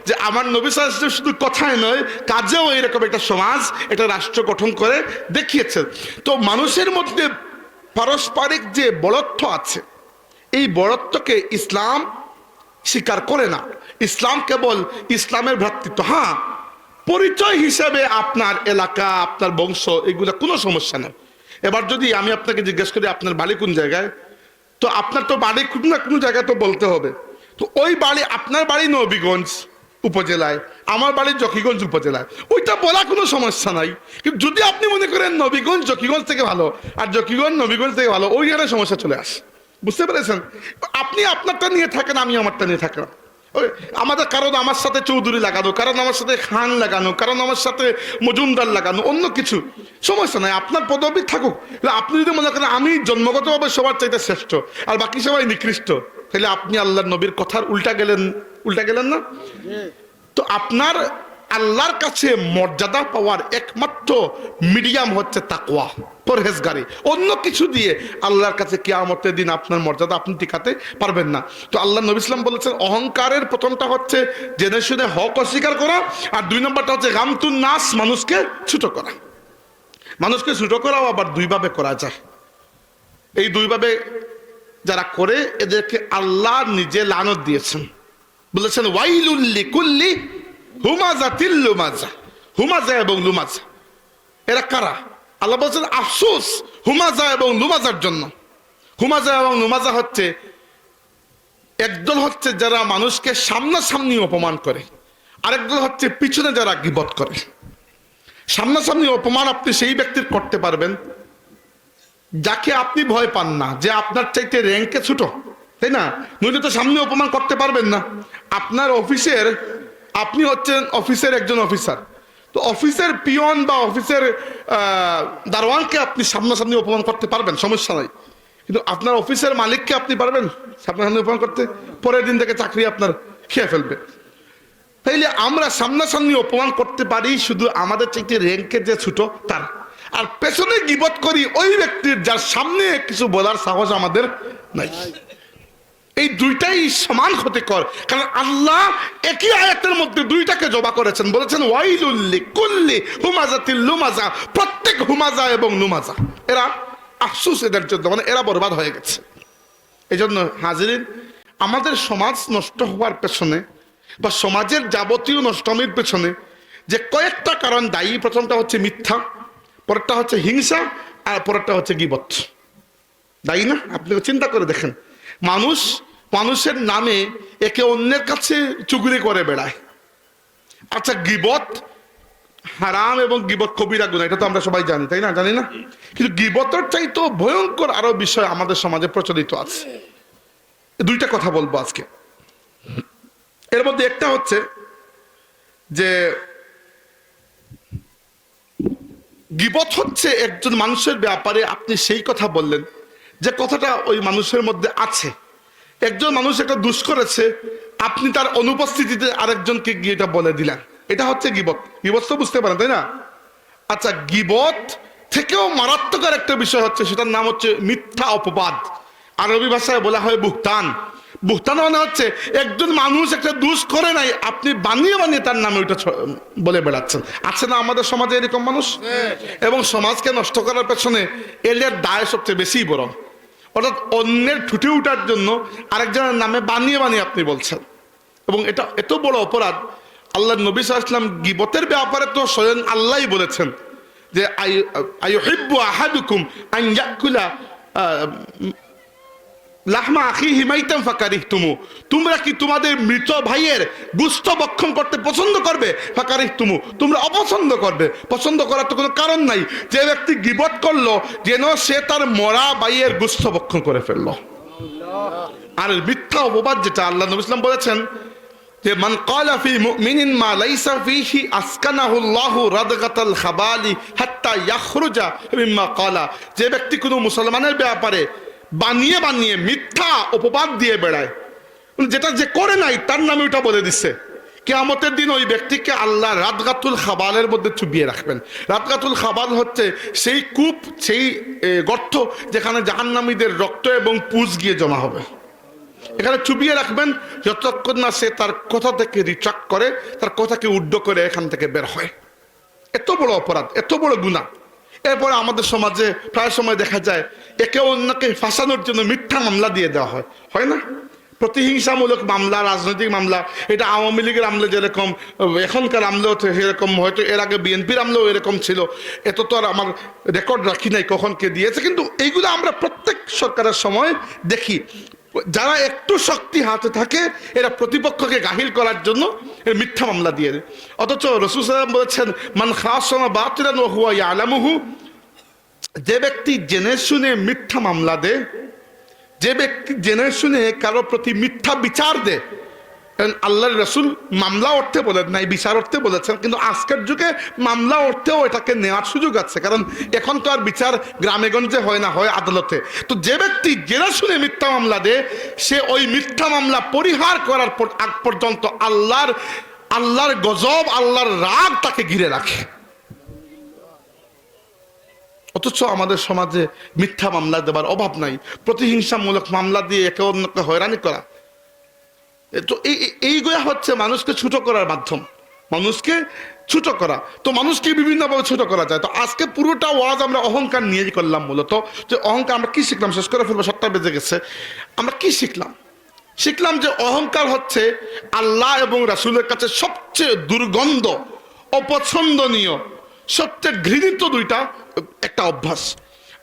যে আমার নবী সাল্লাল্লাহু আলাইহি ওয়াসাল্লাম শুধু কথায় নয়, কাজেও এরকম একটা সমাজ, একটা রাষ্ট্র গঠন করে দেখিয়েছেন। তো মানুষের মধ্যে পারস্পরিক যে বড়ত্ব আছে, এই বড়ত্বকে ইসলাম স্বীকার করে না। ইসলাম কেবল ইসলামের ভ্রাতৃত্ব, হ্যাঁ পরিচয় হিসেবে আপনার এলাকা, আপনার বংশ, এগুলো কোনো সমস্যা নেই। এবার যদি আমি আপনাকে জিজ্ঞেস করি আপনার বাড়ি কোন জায়গায়, তো আপনার তো বাড়ি কোনো না কোনো জায়গায় তো বলতে হবে। তো ওই বাড়ি, আপনার বাড়ি নবীগঞ্জ উপজেলায়, আমার বাড়ি জকিগঞ্জ উপজেলায়, ওইটা বলা কোনো সমস্যা নাই। কিন্তু যদি আপনি মনে করেন নবীগঞ্জ জকিগঞ্জ থেকে ভালো আর জকিগঞ্জ নবীগঞ্জ থেকে ভালো, ওইখানে সমস্যা চলে আসে। বুঝতে পেরেছেন? আপনি আপনারটা নিয়ে থাকেন, আমি আমারটা নিয়ে থাকলাম। আমাদের কারণ আমার সাথে চৌধুরী লাগানো, কারণ আমার সাথে খান লাগানো, কারণ আমার সাথে মজুমদার লাগানো, অন্য কিছু সমস্যা নাই, আপনার পদবি থাকুক। আপনি যদি মনে করেন আমি জন্মগতভাবে সবার চাইতে শ্রেষ্ঠ আর বাকি সবাই নিকৃষ্ট, তাহলে আপনি আল্লাহর নবীর কথার উল্টা গেলেন না? তো আপনার আল্লাহর কাছে মর্যাদা পাওয়ার একমাত্র মিডিয়াম হচ্ছে তাকওয়া, পরহেজগারি। অন্য কিছু দিয়ে আল্লাহর কাছে কিয়ামতের দিন আপনার মর্যাদা আপনি টিকাতে পারবেন না। তো আল্লাহ নবী সাল্লাল্লাহু আলাইহি ওয়াসাল্লাম বলেছেন, অহংকারের প্রথমটা হচ্ছে জেনে শুনে হক অস্বীকার করা, আর 2 নম্বরটা হচ্ছে গামতুন নাস, মানুষকে ছোট করা। মানুষকে ছোট করাও আবার দুইভাবে করা যায়। এই দুইভাবে যারা করে এদেরকে আল্লাহ নিজে লানত দিয়েছেন, বলেছেন ওয়াইলুল লিকুল্লি হুমাযাতিল লুমাযা। হুমাযা এবং লুমাযা এরা কারা? আল্লাহ বলছেন আফসোস হুমাযা এবং লুমাযার জন্য। হুমাযা এবং লুমাযা হচ্ছে একদল হচ্ছে যারা মানুষকে সামনাসামনি অপমান করে, আরেকদল হচ্ছে পিছনে যারা গীবত করে। সামনাসামনি অপমান আপনি সেই ব্যক্তির করতে পারবেন যাকে আপনি ভয় পান না, যে আপনার চাইতে র্যাঙ্কে ছোট, তাই না? নইলে তো সামনে অপমান করতে পারবেন না। আপনার অফিসের, আপনি হচ্ছেন অফিসের একজন অফিসার, তো অফিসের পিয়ন বা অফিসের দারোয়ানকে আপনি সামনাসামনি অপমান করতে পারবেন, সমস্যা নাই। কিন্তু আপনার অফিসের মালিককে আপনি পারবেন সামনাসামনি অপমান করতে? পরের দিন থেকে চাকরি আপনার খেয়ে ফেলবে। তাইলে আমরা সামনাসামনি অপমান করতে পারি শুধু আমাদের চাইতে র্যাঙ্কে যে ছোট তার, আর পেছনে গীবত করি ওই ব্যক্তির যার সামনে কিছু বলার সাহস আমাদের নাই। এই দুইটাই সমান ক্ষতিকর, কারণ আল্লাহ একই আয়াতের মধ্যে দুইটাকে জবা করেছেন, বলেছেন ওয়াইলুল লিকুল্লি হুমাযাতিল লুমাযা। প্রত্যেক হুমাযা এবং লুমাযা এরা আফসোস এদের জন্য, মানে এরা বরবাদ হয়ে গেছে। এই জন্য হাজিরিন, আমাদের সমাজ নষ্ট হওয়ার পেছনে বা সমাজের যাবতীয় নষ্টমির পেছনে যে কয়েকটা কারণ দায়ী, প্রথমটা হচ্ছে মিথ্যা, পরেরটা হচ্ছে হিংসা, আর পরেরটা হচ্ছে গীবত। দায়ী না? আপনি চিন্তা করে দেখেন, মানুষের নামে একে অন্যের কাছে চুগলি করে বেড়ায়। আচ্ছা, গীবত হারাম এবং গীবত কবিরা গুনাহ, এটা তো আমরা সবাই জানি, তাই না? জানি না? কিন্তু গীবতের চাইতেও ভয়ঙ্কর আরো বিষয় আমাদের সমাজে প্রচলিত আছে। দুইটা কথা বলবো আজকে। এর মধ্যে একটা হচ্ছে যে গীবত হচ্ছে একজন মানুষের ব্যাপারে আপনি সেই কথা বললেন যে কথাটা ওই মানুষের মধ্যে আছে। একজন মানুষ একটা দোষ করেছে, আপনি তার অনুপস্থিতিতে আরেকজনকে গিয়ে এটা বলে দিলেন, এটা হচ্ছে গীবত। গীবত তো বুঝতে পারেন, তাই না? আচ্ছা, গীবত থেকেও মারাত্মক একটা বিষয় হচ্ছে, সেটার নাম হচ্ছে মিথ্যা অপবাদ। আরবি ভাষায় বলা হয় বুহতান। বুহতান মানে হচ্ছে একজন মানুষ একটা দোষ করে নাই, আপনি বানিয়ে বানিয়ে তার নামে ওইটা বলে বেড়াচ্ছেন। আছে না আমাদের সমাজে এরকম মানুষ? এবং সমাজকে নষ্ট করার পেছনে এদের দায় সবচেয়ে বেশি বড়। অর্থাৎ অন্যের ঠুটে উঠার জন্য আরেকজনের নামে বানিয়ে বানিয়ে আপনি বলছেন, এবং এটা এত বড় অপরাধ। আল্লাহ নবী সাল্লাল্লাহু আলাইহি ওয়াসাল্লাম গীবতের ব্যাপারে তো স্বয়ং আল্লাহই বলেছেন যে আইয়ুহিব্বু আহাদুকুম আন ইয়াকুলা লাহমা আখিহি মাইতান ফাকারিহতুমু। তোমরা কি তোমাদের মৃত ভাইয়ের গোশত ভক্ষণ করতে পছন্দ করবে? ফাকারিহতুমু, তোমরা অপছন্দ করবে। পছন্দ করার তো কোনো কারণ নাই। যে ব্যক্তি গীবত করলো যেন সে তার মরা ভাইয়ের গোশত ভক্ষণ করে ফেললো। আর মিথ্যা অপবাদ যেটা আল্লাহ নবী সাল্লাল্লাহু আলাইহি ওয়াসাল্লাম বলেছেন যে মান ক্বালা ফি মুমিনিন মা লাইসা ফিহি আসকানাহুল্লাহু রাদগাতাল খাবালি হাত্তা ইয়াখরুজা মিম্মা ক্বালা। যে ব্যক্তি কোনো মুসলমানের ব্যাপারে বানিয়ে বানিয়ে মিথ্যা অপবাদ দিয়ে বেড়ায়, যেটা যে করে নাই তার নামে ওটা বলে দিচ্ছে, কিয়ামতের দিন ওই ব্যক্তিকে আল্লাহ রাদগাতুল খাবালের মধ্যে চুবিয়ে রাখবেন। রাদগাতুল খাবাল হচ্ছে সেই কূপ, সেই গর্ত যেখানে জাহান্নামীদের রক্ত এবং পুজ গিয়ে জমা হবে। এখানে চুবিয়ে রাখবেন যতক্ষণ না সে তার কথা থেকে রিট্রাক্ট করে, তার কথাকে উড্ড করে এখান থেকে বের হয়। এত বড় অপরাধ, এত বড় গুনাহ। এরপরে আমাদের সমাজে প্রায় সময় দেখা যায় একে অন্যকে ফাঁসানোর জন্য মিথ্যা মামলা দিয়ে দেওয়া হয়, হয় না? প্রতিহিংসামূলক মামলা, রাজনৈতিক মামলা। এটা আওয়ামী লীগের আমলে যেরকম, এখনকার আমলেও সেরকম, হয়তো এর আগে বিএনপির আমলেও এরকম ছিল। এত তো আর আমার রেকর্ড রাখি নাই কখন কে দিয়েছে, কিন্তু এইগুলো আমরা প্রত্যেক সরকারের সময় দেখি। যারা একটু শক্তি হাতে থাকে এরা প্রতিপক্ষকে গাহিল করার জন্য মিথ্যা মামলা দিয়ে দেয়। অথচ রাসূল সাল্লাল্লাহু আলাইহি ওয়াসাল্লাম বলেছেন মান খাসামা বাতিলান ওয়া হুয়া ইয়ালামুহু, যে ব্যক্তি জেনে শুনে মিথ্যা মামলা দেয়, যে ব্যক্তি জেনে শুনে কারো প্রতি মিথ্যা বিচার দেয়। আল্লাহর রাসূল মামলা অর্থে বলেন নাই, বিচার অর্থে বলেছেন, কিন্তু আজকের যুগে মামলা অর্থেও এটাকে নেওয়ার সুযোগ আছে, কারণ এখন তো আর বিচার গ্রামে গঞ্জে হয় না, হয় আদালতে। তো যে ব্যক্তি জেনে শুনে মিথ্যা মামলা দেয়, সে ওই মিথ্যা মামলা পরিহার করার আগ পর্যন্ত আল্লাহর গজব, আল্লাহর রাগ তাকে ঘিরে রাখে। অথচ আমাদের সমাজে মিথ্যা মামলা দেবার অভাব নাই। প্রতিহিংসামূলক মামলা দিয়ে একে অন্যকে হয়রানি করা, তো এইগুলা হচ্ছে মানুষকে ছোট করার মাধ্যম। মানুষকে ছোট করা। তো মানুষকে বিভিন্নভাবে ছোট করা যায়। তো আজকে পুরোটা ওয়াজ আমরা অহংকার নিয়েই করলাম মূলত। যে অহংকার আমরা কি শিখলাম, শেষ করে ফেলবো, 7টা বেজে গেছে। আমরা কি শিখলাম? শিখলাম যে অহংকার হচ্ছে আল্লাহ এবং রাসূলের কাছে সবচেয়ে দুর্গন্ধ, অপছন্দনীয়, সবচেয়ে ঘৃণিত দুইটা একটা অভ্যাস।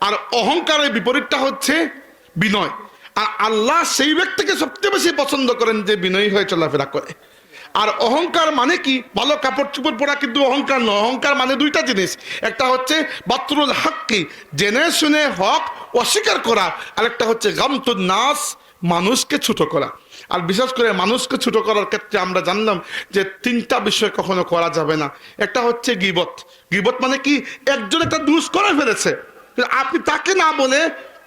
আর অহংকারের বিপরীতটা হচ্ছে বিনয়। আর আল্লাহ সেই ব্যক্তিকে সবচেয়ে বেশি পছন্দ করেন যে বিনয়ী হয়ে চলাফেরা করে। আর অহংকার মানে কি? ভালো কাপড় চোপড় পরা কিন্তু অহংকার নয়। অহংকার মানে দুইটা জিনিস, একটা হচ্ছে বাতরুল হাক্কি, জেনে শুনে হক অস্বীকার করা, আর একটা হচ্ছে গামতুন নাস, মানুষকে ছোট করা। আর বিশেষ করে মানুষকে ছোট করার ক্ষেত্রে আমরা জানলাম যে 3টা বিষয় কখনো করা যাবে না। একটা হচ্ছে গীবত। গীবত মানে কি? একজন একটা দোষ করে ফেলেছে, আপনি তাকে না বলে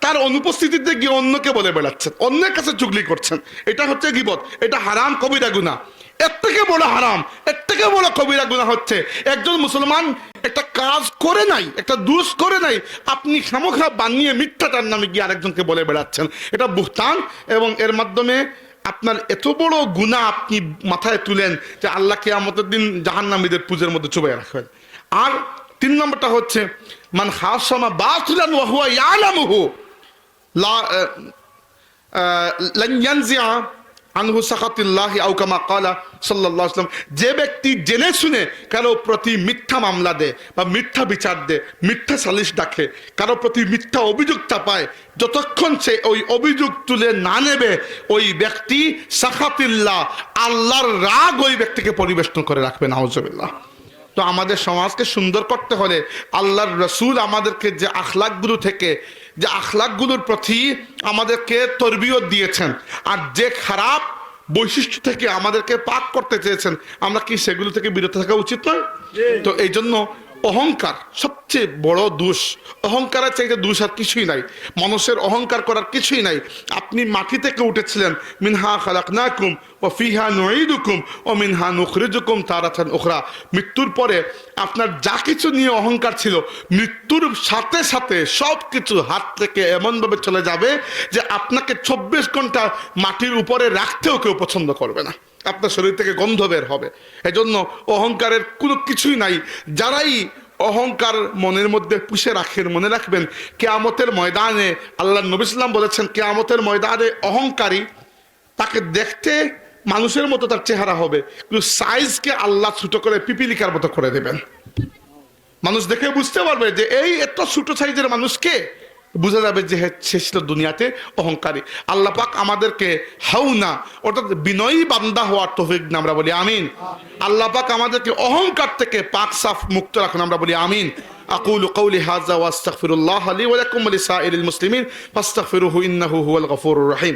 তার অনুপস্থিতিতে গিয়ে অন্যকে বলে বেড়াচ্ছেন, অন্যের কাছে চুগলি করছেন, এটা হচ্ছে গীবত। এটা হারাম কবিরা গুনাহ। এর থেকে বড় হারাম, এর থেকে বড় কবিরা গুনাহ হচ্ছে একজন মুসলমান একটা কাজ করে নাই, একটা দোষ করে নাই, আপনি খামোখা বানিয়ে মিথ্যাটার নামে গিয়ে আরেকজনকে বলে বেড়াচ্ছেন। এটা বুহতান, এবং এর মাধ্যমে আপনার এত বড় গুনাহ আপনি মাথায় তুলেন যে আল্লাহ কিয়ামতের দিন জাহান্নামীদের পূজের মধ্যে চুবাই রাখবেন। আর 3 নম্বরটা হচ্ছে মান খাসামা বাতিলান ওয়া হুয়া ইয়ালামুহু লা লান ইয়ানজিআ আনহু সাখাতিল্লাহি আও কামা ক্বালা সাল্লাল্লাহু আলাইহি ওয়াসাল্লাম। যে ব্যক্তি জেনে শুনে কারো প্রতি মিথ্যা মামলা দেয় বা মিথ্যা বিচার দেয়, মিথ্যা সালিশ ডাকে, কারো প্রতি মিথ্যা অভিযোগ চাপায়, যতক্ষণ সে ওই অভিযোগ তুলে না নেবে, ওই ব্যক্তি সাখাতিল্লাহ, আল্লাহর রাগ ওই ব্যক্তিকে পরিবেষ্টন করে রাখবে। নাউজুবিল্লাহ। তো আমাদের সমাজকে সুন্দর করতে হলে আল্লাহর রাসূল আমাদেরকে যে আখলাকগুলো থেকে, যে আখলাকগুলোর প্রতি আমাদেরকে তরবিয়ত দিয়েছেন, আর যে খারাপ বৈশিষ্ট্য থেকে আমাদেরকে পাক করতে চেয়েছেন, আমরা কি সেগুলো থেকে বিরত থাকা উচিত নয়? তো এই জন্য অহংকার সবচেয়ে বড় দোষ। অহংকারের চাইতে দোষ আর কিছুই নাই। মানুষের অহংকার করার কিছুই নাই। আপনি মাটি থেকে উঠেছিলেন, মিনহা খালাকনাকুম ওয়া ফিহা নুঈদুকুম ওয়া মিনহা নুখরিজুকুম তারাতান উখরা। মৃত্যুর পরে আপনার যা কিছু নিয়ে অহংকার ছিল, মৃত্যুর সাথে সাথে সব কিছু হাত থেকে এমনভাবে চলে যাবে যে আপনাকে 24 ঘন্টা মাটির উপরে রাখতেও কেউ পছন্দ করবে না, আপনার শরীর থেকে গন্ধ বের হবে। এজন্য অহংকারের কোনো কিছুই নাই। যারাই অহংকার মনের মধ্যে পুষে রাখেন, মনে রাখবেন কিয়ামতের ময়দানে আল্লাহ নবী সাল্লাল্লাহু আলাইহি ওয়াসাল্লাম বলেছেন, কিয়ামতের ময়দানে অহংকারী, তাকে দেখতে মানুষের মতো তার চেহারা হবে, কিন্তু সাইজকে আল্লাহ ছোট করে পিপিলিকার মতো করে দেবেন। মানুষ দেখে বুঝতে পারবে যে এই এত ছোট সাইজের মানুষকে, বুঝা যাবে যে সে ছিল দুনিয়াতে অহংকারী। আল্লাহ পাক আমাদেরকে হাউনা অর্থাৎ বিনয়ী বান্দা হওয়ার তৌফিক দিন, আমরা বলি আমিন। আল্লাহ পাক আমাদেরকে অহংকার থেকে পাক সাফ মুক্ত রাখুন, আমরা বলি আমিন। আকুলু কওলি হাযা ওয়া আস্তাগফিরুল্লাহ লি ওয়া লাকুম ওয়া লিসাইরিল মুসলিমিন ফাস্তাগফিরুহু ইন্নাহু হুয়াল গফুরুর রহিম।